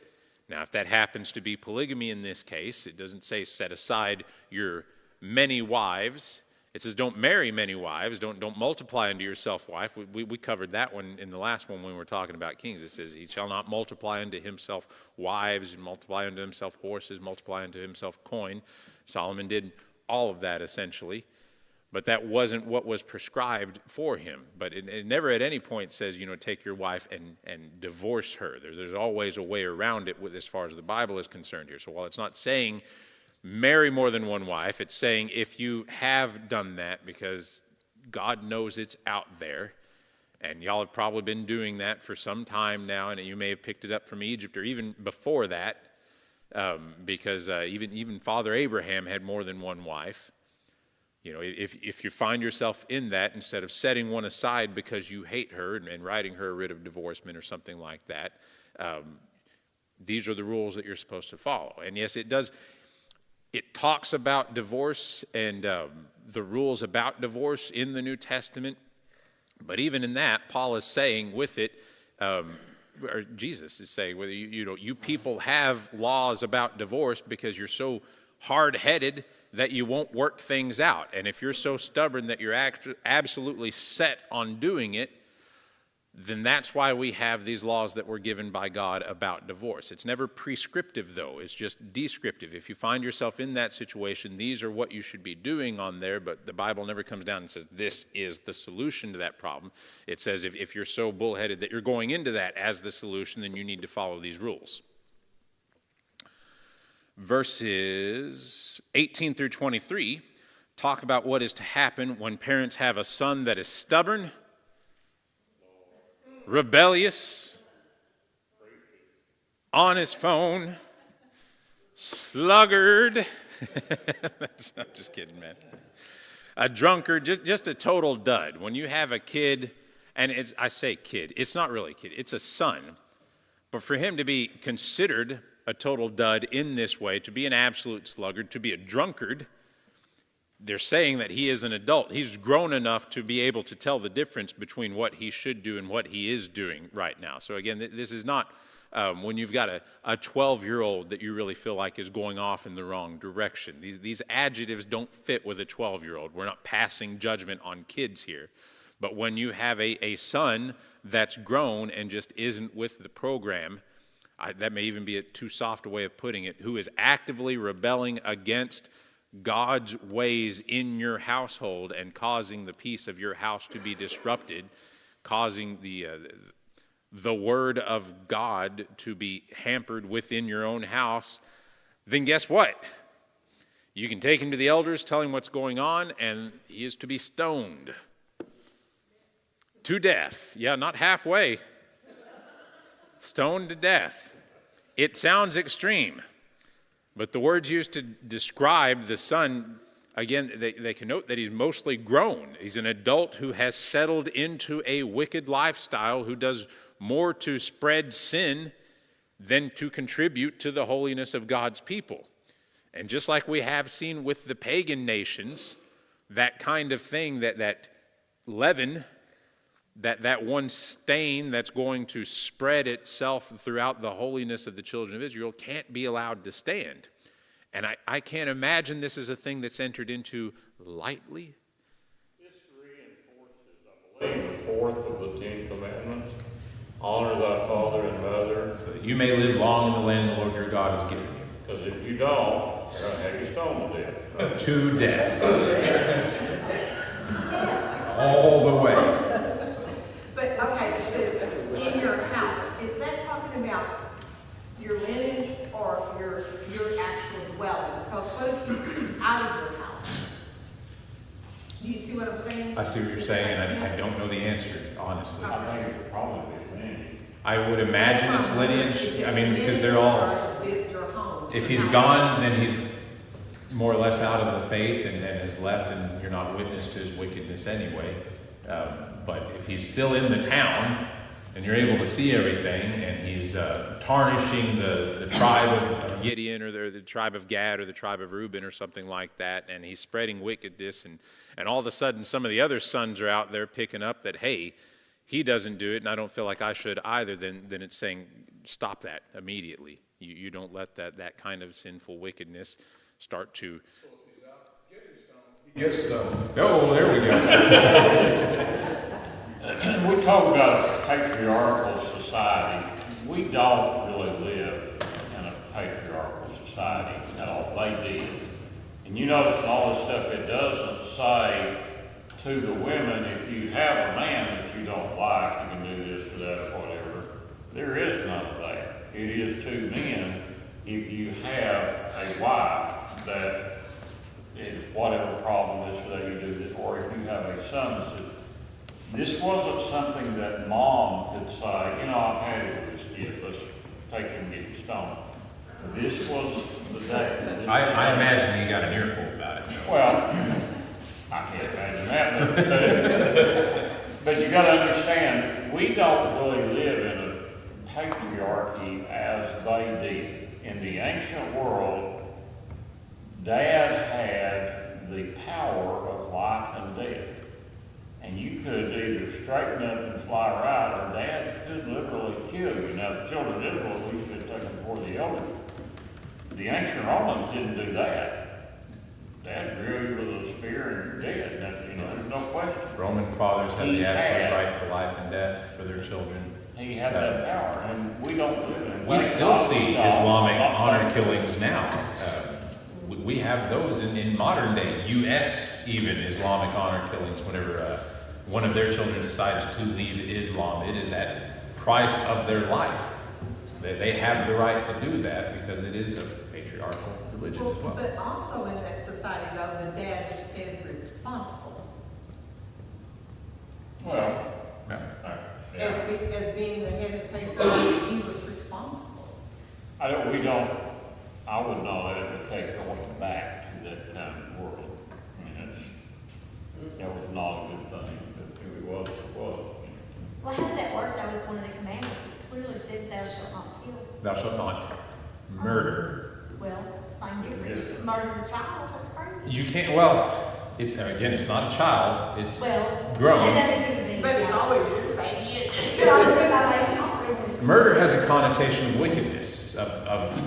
[SPEAKER 1] Now, if that happens to be polygamy in this case, it doesn't say set aside your many wives. It says don't marry many wives, don't multiply unto yourself wife. We covered that one in the last one when we were talking about kings. It says he shall not multiply unto himself wives, and multiply unto himself horses, multiply unto himself coin. Solomon did all of that essentially, but that wasn't what was prescribed for him. But it never at any point says, take your wife and divorce her. There's always a way around it as far as the Bible is concerned here. So while it's not saying marry more than one wife, it's saying if you have done that, because God knows it's out there, and y'all have probably been doing that for some time now, and you may have picked it up from Egypt or even before that, because even Father Abraham had more than one wife. If you find yourself in that, instead of setting one aside because you hate her and writing her a writ of divorcement or something like that, these are the rules that you're supposed to follow. And yes, it does. It talks about divorce and the rules about divorce in the New Testament, but even in that, Paul is saying with it, or Jesus is saying, whether you people have laws about divorce because you're so hard-headed that you won't work things out. And if you're so stubborn that you're absolutely set on doing it, then that's why we have these laws that were given by God about divorce. It's never prescriptive, though. It's just descriptive. If you find yourself in that situation, these are what you should be doing on there, but the Bible never comes down and says this is the solution to that problem. It says if you're so bullheaded that you're going into that as the solution, then you need to follow these rules. Verses 18 through 23 talk about what is to happen when parents have a son that is stubborn, rebellious, on his phone, sluggard. I'm just kidding, man. A drunkard, just a total dud. When you have a kid, and I say kid, it's not really a kid, it's a son. But for him to be considered a total dud in this way, to be an absolute sluggard, to be a drunkard, they're saying that he is an adult. He's grown enough to be able to tell the difference between what he should do and what he is doing right now. So again, this is not when you've got a 12-year-old that you really feel like is going off in the wrong direction. These adjectives don't fit with a 12-year-old. We're not passing judgment on kids here. But when you have a son that's grown and just isn't with the program, that may even be a too soft a way of putting it, who is actively rebelling against God's ways in your household and causing the peace of your house to be disrupted, causing the word of God to be hampered within your own house, then guess what? You can take him to the elders, tell him what's going on, and he is to be stoned to death. Yeah, not halfway. Stoned to death. It sounds extreme, but the words used to describe the son, again, they connote that he's mostly grown. He's an adult who has settled into a wicked lifestyle, who does more to spread sin than to contribute to the holiness of God's people. And just like we have seen with the pagan nations, that kind of thing, that leaven, that one stain that's going to spread itself throughout the holiness of the children of Israel can't be allowed to stand. And I can't imagine this is a thing that's entered into lightly.
[SPEAKER 3] fourth of the 10 Commandments? Honor thy father and mother.
[SPEAKER 4] So that you may live long in the land the Lord your God has given you.
[SPEAKER 3] Because if you don't, they're going to have you stoned to death.
[SPEAKER 4] To death. All the way.
[SPEAKER 2] But, okay, it says, in your house, is that talking about your lineage or your actual dwelling? Because what if he's out of your house? Do you see what I'm saying?
[SPEAKER 4] I see what you're
[SPEAKER 2] Does
[SPEAKER 4] saying,
[SPEAKER 2] that
[SPEAKER 4] and
[SPEAKER 2] make
[SPEAKER 4] I don't know the answer, honestly.
[SPEAKER 3] I think it would probably be lineage.
[SPEAKER 4] I would imagine it's
[SPEAKER 2] Is
[SPEAKER 4] lineage.
[SPEAKER 2] it
[SPEAKER 4] I mean, because they're
[SPEAKER 2] lineage
[SPEAKER 4] all.
[SPEAKER 2] or is it your home?
[SPEAKER 4] If he's gone, then he's more or less out of the faith and has left, and you're not witness to his wickedness anyway. But if he's still in the town, and you're able to see everything, and he's tarnishing the tribe of Gideon or the tribe of Gad or the tribe of Reuben or something like that, and he's spreading wickedness, and all of a sudden some of the other sons are out there picking up that, hey, he doesn't do it, and I don't feel like I should either, then it's saying, stop that immediately. You don't let that kind of sinful wickedness start to...
[SPEAKER 5] Yes, no.
[SPEAKER 4] Oh, there we go.
[SPEAKER 3] We talk about a patriarchal society. We don't really live in a patriarchal society at all. They did. And you notice in all this stuff, it doesn't say to the women, if you have a man that you don't like, you can do this or that or whatever. There is none of that. It is to men, if you have a wife that is whatever problem this or that, you do this, or if you have a son that says, this wasn't something that mom could say, you know, I've had it with this kid, let's take him and get him stoned. This was the day.
[SPEAKER 4] I imagine he got an earful about it.
[SPEAKER 3] Well, I can't imagine that, but you gotta understand, we don't really live in a patriarchy as they did. In the ancient world, Dad had the power of life and death. And you could either straighten up and fly right, or Dad could literally kill you. Now, the children of Israel, we should have taken before the elders. The ancient Romans didn't do that. Dad drill you with a spear and you're dead. Now, you know, there's no question.
[SPEAKER 4] Roman fathers had
[SPEAKER 3] He
[SPEAKER 4] the absolute
[SPEAKER 3] had-
[SPEAKER 4] right to life and death for their children.
[SPEAKER 3] He had that power, and we don't live in it.
[SPEAKER 4] We still see Islamic honor killings now. We have those in modern day, U.S. even Islamic honor killings whenever one of their children decides to leave Islam. It is at price of their life. They have the right to do that because it is a patriarchal religion as well.
[SPEAKER 2] But also in that society, though, the dad's head responsible.
[SPEAKER 3] Well,
[SPEAKER 2] Yes.
[SPEAKER 4] Yeah.
[SPEAKER 3] yeah.
[SPEAKER 2] As being the head of the paper, he was responsible.
[SPEAKER 3] I would not advocate going back to that kind of world. I mean, that was not a good thing, but if it was, it was.
[SPEAKER 8] Well, how did that work though with one of the commandments? It clearly says thou shalt not kill.
[SPEAKER 4] Thou shalt not murder.
[SPEAKER 8] Well, same difference.
[SPEAKER 3] Yeah.
[SPEAKER 8] You can murder a child, that's crazy.
[SPEAKER 4] You can't, well, it's not a child, it's
[SPEAKER 8] Well,
[SPEAKER 4] grown.
[SPEAKER 8] that doesn't mean.
[SPEAKER 2] But it's always your baby.
[SPEAKER 8] But I was in my lady.
[SPEAKER 4] Murder has a connotation of wickedness, of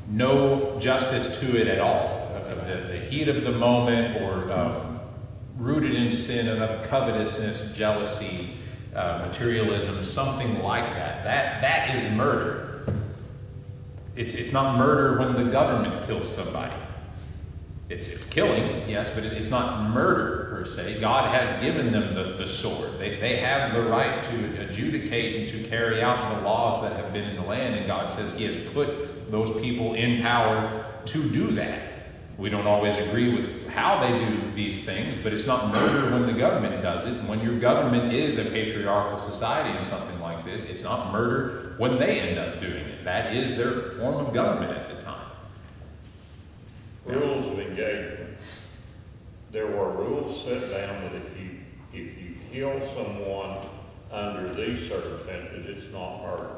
[SPEAKER 4] no justice to it at all, of the heat of the moment, or rooted in sin and of covetousness, jealousy, materialism, something like that. That is murder. It's not murder when the government kills somebody. It's killing, yes, but it's not murder per se. God has given them the sword. They have the right to adjudicate and to carry out the laws that have been in the land, and God says He has put those people in power to do that. We don't always agree with how they do these things, but it's not murder when the government does it. And when your government is a patriarchal society and something like this, it's not murder when they end up doing it. That is their form of government at the time.
[SPEAKER 3] Rules of engagement. There were rules set down that if you kill someone under these circumstances, it's not murder.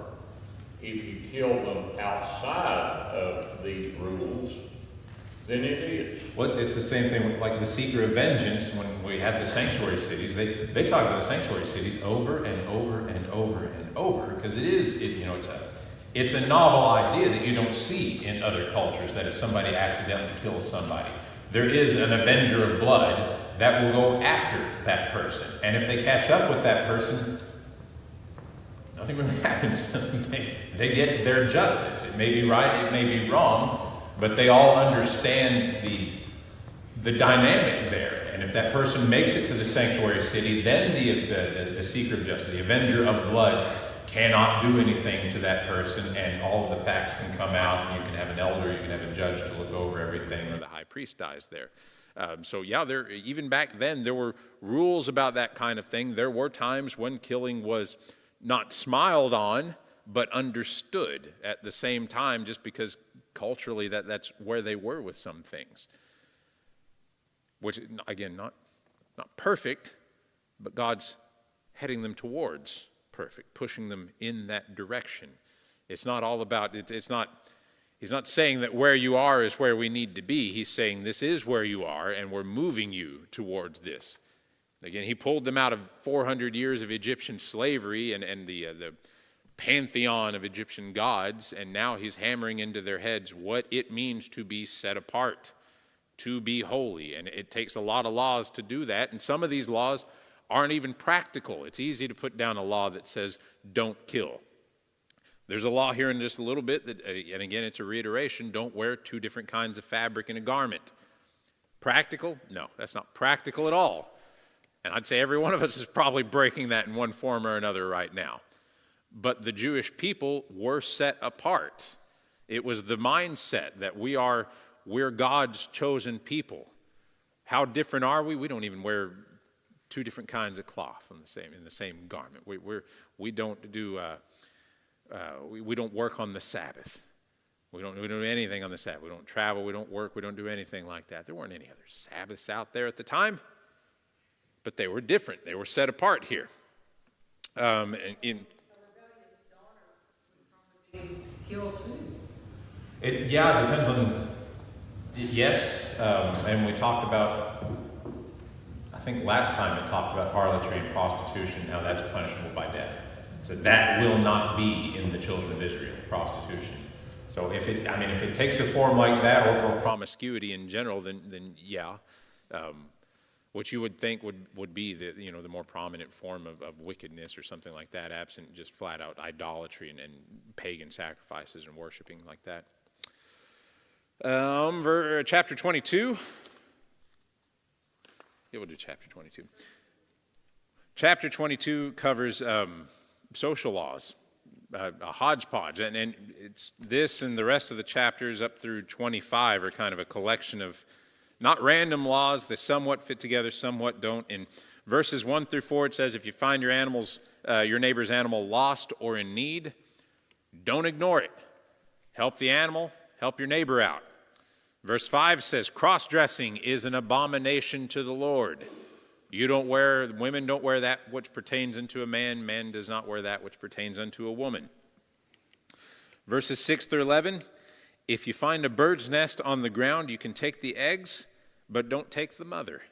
[SPEAKER 3] If you kill them outside of these rules, then it is.
[SPEAKER 4] Well, it's the same thing with like the seeker of vengeance. When we had the sanctuary cities, they talk about the sanctuary cities over and over and over and over because it's a novel idea that you don't see in other cultures. That if somebody accidentally kills somebody, there is an avenger of blood that will go after that person. And if they catch up with that person, nothing really happens to them. They get their justice. It may be right, it may be wrong, but they all understand the dynamic there. And if that person makes it to the sanctuary city, then the seeker of justice, the avenger of blood, cannot do anything to that person, and all of the facts can come out, and you can have an elder, you can have a judge to look over everything, or
[SPEAKER 1] The high priest dies there. Even back then, there were rules about that kind of thing. There were times when killing was not smiled on, but understood at the same time, just because culturally that's where they were with some things. Which, again, not perfect, but God's heading them towards perfect, pushing them in that direction. It's not all about, he's not saying that where you are is where we need to be. He's saying this is where you are, and we're moving you towards this. Again, he pulled them out of 400 years of Egyptian slavery and the pantheon of Egyptian gods, and now he's hammering into their heads what it means to be set apart, to be holy. And it takes a lot of laws to do that, and some of these laws aren't even practical. It's easy to put down a law that says, don't kill. There's a law here in just a little bit that, and again, it's a reiteration, don't wear two different kinds of fabric in a garment. Practical? No, that's not practical at all. And I'd say every one of us is probably breaking that in one form or another right now. But the Jewish people were set apart. It was the mindset that we're God's chosen people. How different are we? We don't even wear two different kinds of cloth in the same garment. We don't do we don't work on the Sabbath. We don't do anything on the Sabbath. We don't travel. We don't work. We don't do anything like that. There weren't any other Sabbaths out there at the time, but they were different. They were set apart here.
[SPEAKER 2] Killed too.
[SPEAKER 4] It depends on, yes, and we talked about, I think last time it talked about harlotry and prostitution, how that's punishable by death. So that will not be in the children of Israel, prostitution. So if it takes a form like that, or
[SPEAKER 1] promiscuity in general, then yeah. What you would think would be the more prominent form of wickedness or something like that, absent just flat out idolatry and pagan sacrifices and worshiping like that. Chapter 22. Yeah, we'll do chapter 22. Chapter 22 covers social laws, a hodgepodge, and it's this and the rest of the chapters up through 25 are kind of a collection of not random laws. They somewhat fit together, somewhat don't. In verses 1 through 4, it says, if you find your neighbor's animal lost or in need, don't ignore it. Help the animal, help your neighbor out. Verse 5 says, cross-dressing is an abomination to the Lord. Women don't wear that which pertains unto a man. Man does not wear that which pertains unto a woman. Verses 6 through 11, if you find a bird's nest on the ground, you can take the eggs, but don't take the mother.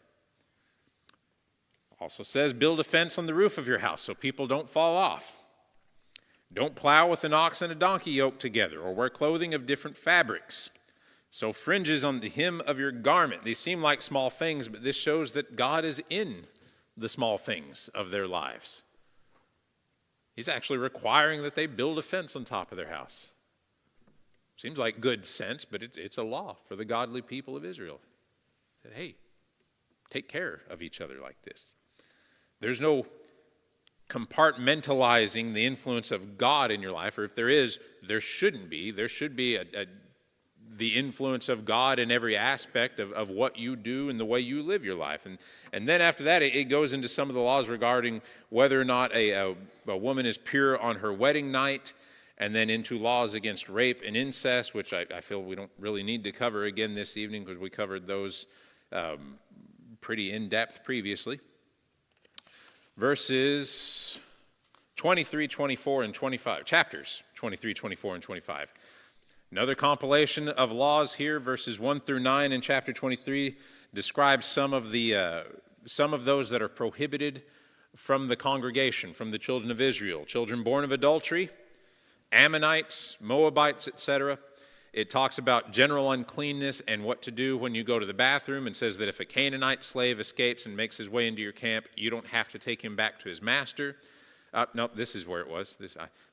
[SPEAKER 1] Also says, build a fence on the roof of your house so people don't fall off. Don't plow with an ox and a donkey yoked together, or wear clothing of different fabrics. So fringes on the hem of your garment. These seem like small things, but this shows that God is in the small things of their lives. He's actually requiring that they build a fence on top of their house. Seems like good sense, but it's a law for the godly people of Israel. He said, hey, take care of each other like this. There's no compartmentalizing the influence of God in your life, or if there is, there shouldn't be. There should be the influence of God in every aspect of what you do and the way you live your life. And then after that, it goes into some of the laws regarding whether or not a woman is pure on her wedding night, and then into laws against rape and incest, which I feel we don't really need to cover again this evening because we covered those pretty in-depth previously. Verses 23, 24, and 25, chapters 23, 24, and 25. Another compilation of laws here, verses 1 through 9 in chapter 23, describes some of those that are prohibited from the congregation, from the children of Israel. Children born of adultery, Ammonites, Moabites, etc. It talks about general uncleanness and what to do when you go to the bathroom, and says that if a Canaanite slave escapes and makes his way into your camp, you don't have to take him back to his master. No, this is where it was.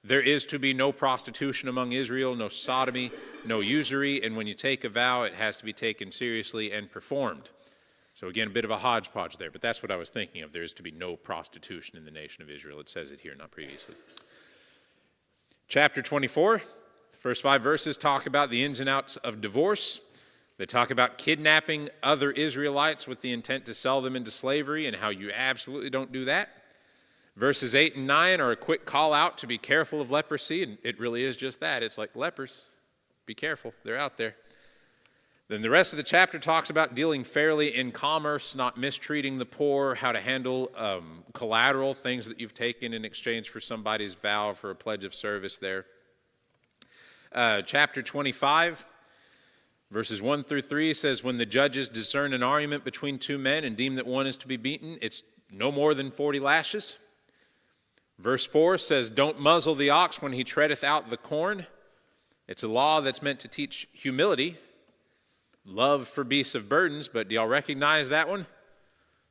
[SPEAKER 1] There is to be no prostitution among Israel, no sodomy, no usury, and when you take a vow, it has to be taken seriously and performed. So again, a bit of a hodgepodge there, but that's what I was thinking of. There is to be no prostitution in the nation of Israel. It says it here, not previously. Chapter 24, first 5 verses talk about the ins and outs of divorce. They talk about kidnapping other Israelites with the intent to sell them into slavery and how you absolutely don't do that. Verses 8 and 9 are a quick call out to be careful of leprosy, and it really is just that. It's like lepers. Be careful. They're out there. Then the rest of the chapter talks about dealing fairly in commerce, not mistreating the poor, how to handle collateral, things that you've taken in exchange for somebody's vow for a pledge of service there. Chapter 25, verses 1 through 3 says, when the judges discern an argument between two men and deem that one is to be beaten, it's no more than 40 lashes. Verse 4 says, don't muzzle the ox when he treadeth out the corn. It's a law that's meant to teach humility, love for beasts of burdens, but do y'all recognize that one?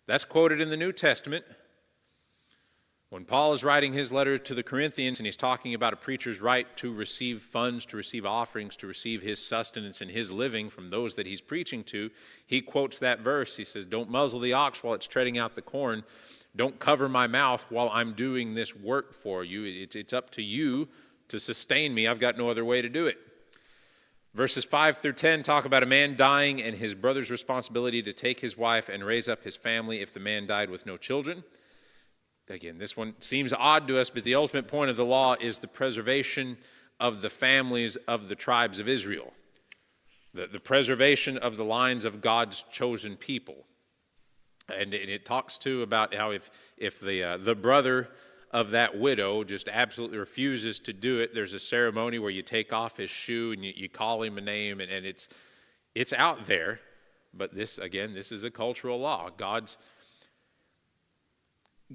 [SPEAKER 1] That's quoted in the New Testament. When Paul is writing his letter to the Corinthians and he's talking about a preacher's right to receive funds, to receive offerings, to receive his sustenance and his living from those that he's preaching to, he quotes that verse. He says, don't muzzle the ox while it's treading out the corn. Don't cover my mouth while I'm doing this work for you. It's up to you to sustain me. I've got no other way to do it. Verses 5 through 10 talk about a man dying and his brother's responsibility to take his wife and raise up his family if the man died with no children. Again, this one seems odd to us, but the ultimate point of the law is the preservation of the families of the tribes of Israel, the preservation of the lines of God's chosen people. And it talks, too, about how if the brother of that widow just absolutely refuses to do it, there's a ceremony where you take off his shoe and you call him a name, and it's out there. But this is a cultural law.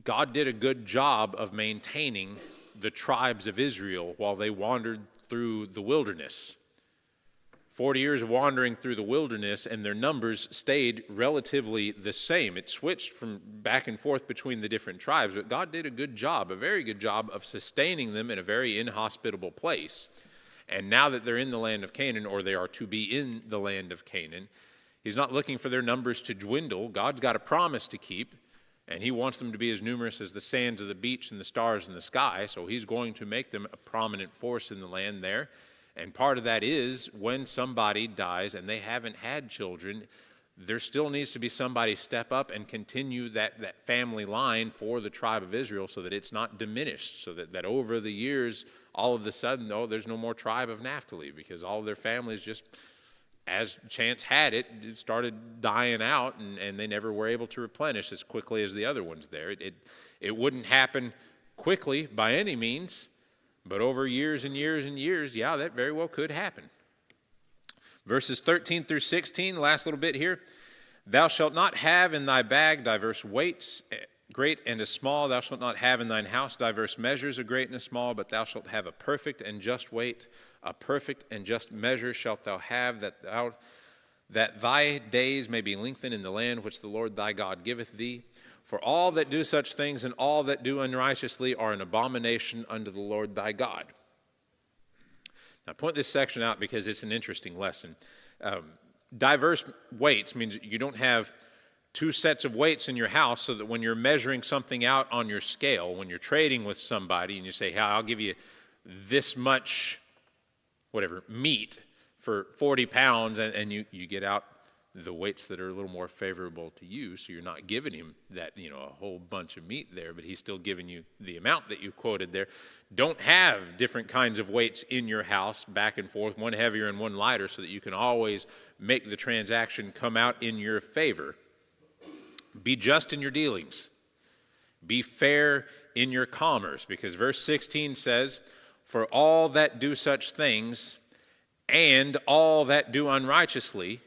[SPEAKER 1] God did a good job of maintaining the tribes of Israel while they wandered through the wilderness. 40 years of wandering through the wilderness, and their numbers stayed relatively the same. It switched from back and forth between the different tribes, but God did a good job, a very good job of sustaining them in a very inhospitable place. And now that they're in the land of Canaan, or they are to be in the land of Canaan, he's not looking for their numbers to dwindle. God's got a promise to keep, and he wants them to be as numerous as the sands of the beach and the stars in the sky, so he's going to make them a prominent force in the land there. And part of that is when somebody dies and they haven't had children, there still needs to be somebody step up and continue that family line for the tribe of Israel so that it's not diminished, so that over the years, all of a sudden, there's no more tribe of Naphtali because all of their families just, as chance had it, started dying out and they never were able to replenish as quickly as the other ones there. It wouldn't happen quickly by any means, but over years and years and years, yeah, that very well could happen. Verses 13 through 16, last little bit here. Thou shalt not have in thy bag diverse weights, great and a small. Thou shalt not have in thine house diverse measures, a great and a small, but thou shalt have a perfect and just weight. A perfect and just measure shalt thou have, that thy days may be lengthened in the land which the Lord thy God giveth thee. For all that do such things and all that do unrighteously are an abomination unto the Lord thy God. Now, I point this section out because it's an interesting lesson. Diverse weights means you don't have two sets of weights in your house so that when you're measuring something out on your scale, when you're trading with somebody and you say, hey, I'll give you this much, meat for 40 pounds, and you get out the weights that are a little more favorable to you, so you're not giving him that, a whole bunch of meat there, but he's still giving you the amount that you quoted there. Don't have different kinds of weights in your house back and forth, one heavier and one lighter, so that you can always make the transaction come out in your favor. Be just in your dealings. Be fair in your commerce, because verse 16 says, for all that do such things and all that do unrighteously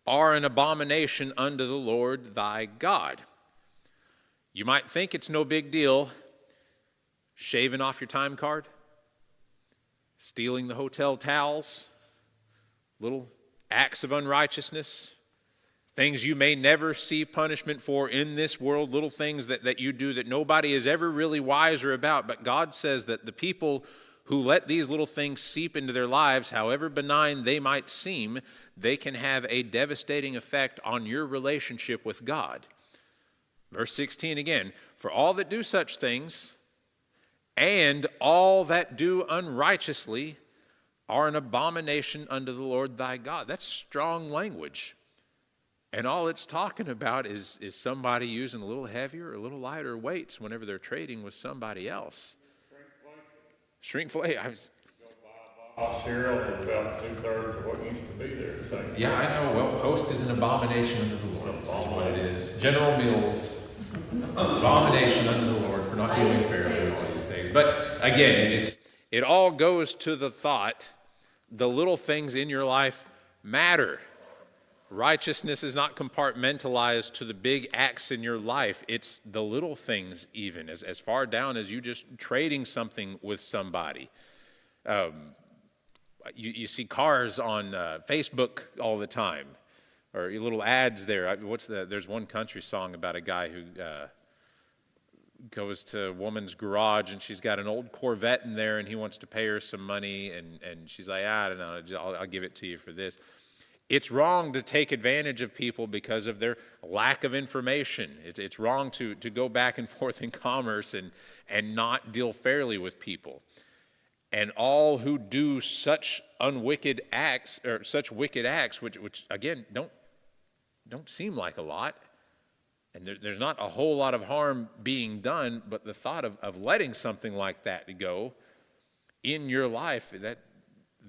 [SPEAKER 1] are an abomination unto the Lord thy God. You might think it's no big deal shaving off your time card, stealing the hotel towels, little acts of unrighteousness, things you may never see punishment for in this world, little things that you do that nobody is ever really wiser about. But God says that the people who let these little things seep into their lives, however benign they might seem, they can have a devastating effect on your relationship with God. Verse 16 again, for all that do such things and all that do unrighteously are an abomination unto the Lord thy God. That's strong language. And all it's talking about is somebody using a little heavier or a little lighter weights whenever they're trading with somebody else. Shrinkflation.
[SPEAKER 3] Cereal is about 2/3 of what used to be there.
[SPEAKER 4] Yeah, I know. Well, Post is an abomination unto the Lord. This is what it is. General Mills, abomination unto the Lord for not dealing fairly with all these things. But again,
[SPEAKER 1] It all goes to the thought, the little things in your life matter. Righteousness is not compartmentalized to the big acts in your life. It's the little things even, as far down as you just trading something with somebody. You see cars on Facebook all the time, or little ads there. There's one country song about a guy who goes to a woman's garage and she's got an old Corvette in there and he wants to pay her some money and she's like, I don't know, I'll give it to you for this. It's wrong to take advantage of people because of their lack of information. It's wrong to go back and forth in commerce and not deal fairly with people. And all who do such wicked acts, which again don't seem like a lot, and there's not a whole lot of harm being done, but the thought of letting something like that go in your life,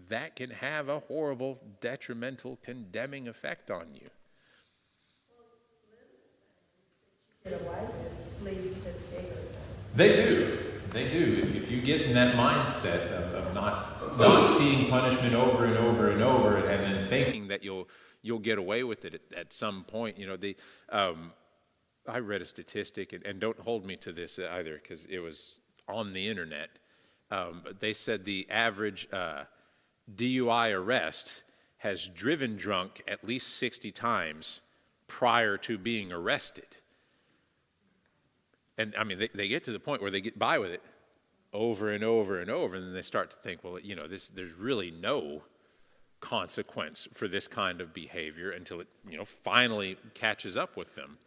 [SPEAKER 1] that can have a horrible, detrimental, condemning effect on you.
[SPEAKER 7] Get away with lead to bigger things.
[SPEAKER 4] They do. If you get in that mindset of not seeing punishment over and over and over, and then thinking
[SPEAKER 1] That you'll get away with it at some point. I read a statistic, and don't hold me to this either, because it was on the internet. But they said the average DUI arrest has driven drunk at least 60 times prior to being arrested. And I mean, they get to the point where they get by with it over and over and over, and then they start to think, well, there's really no consequence for this kind of behavior until it, finally catches up with them,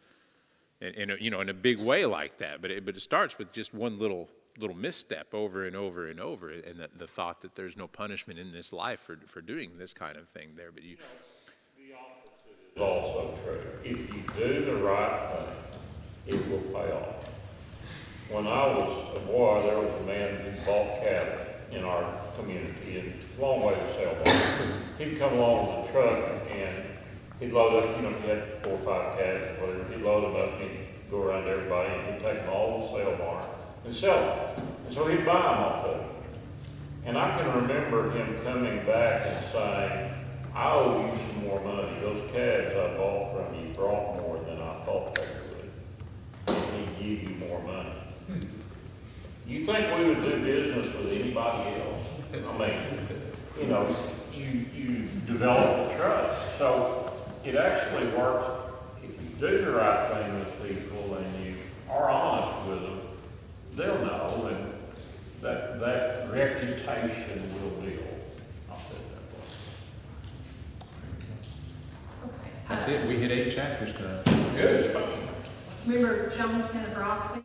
[SPEAKER 1] in a big way like that. But it starts with just one little misstep over and over and over, and the thought that there's no punishment in this life for doing this kind of thing there. But
[SPEAKER 3] the opposite is also true. If you do the right thing, it will pay off. When I was a boy, there was a man who bought cattle in our community, and a long way to sell them. He'd come along with a truck, and he'd load up, if he had 4 or 5 calves or whatever, he'd load them up, and he'd go around to everybody, and he'd take them all to the sale barn and sell them. And so he'd buy them off of them. And I can remember him coming back and saying, I owe you some more money. Those calves I bought from you brought more than I thought they would. And he'd give you more money. You think we would do business with anybody else? I mean, you develop the trust. So it actually works if you do the right thing with people and you are honest with them, they'll know, and that reputation will build. I'll say it that way.
[SPEAKER 1] that's it. We hit 8 chapters tonight.
[SPEAKER 3] Good.
[SPEAKER 2] Remember Jones and Rossi?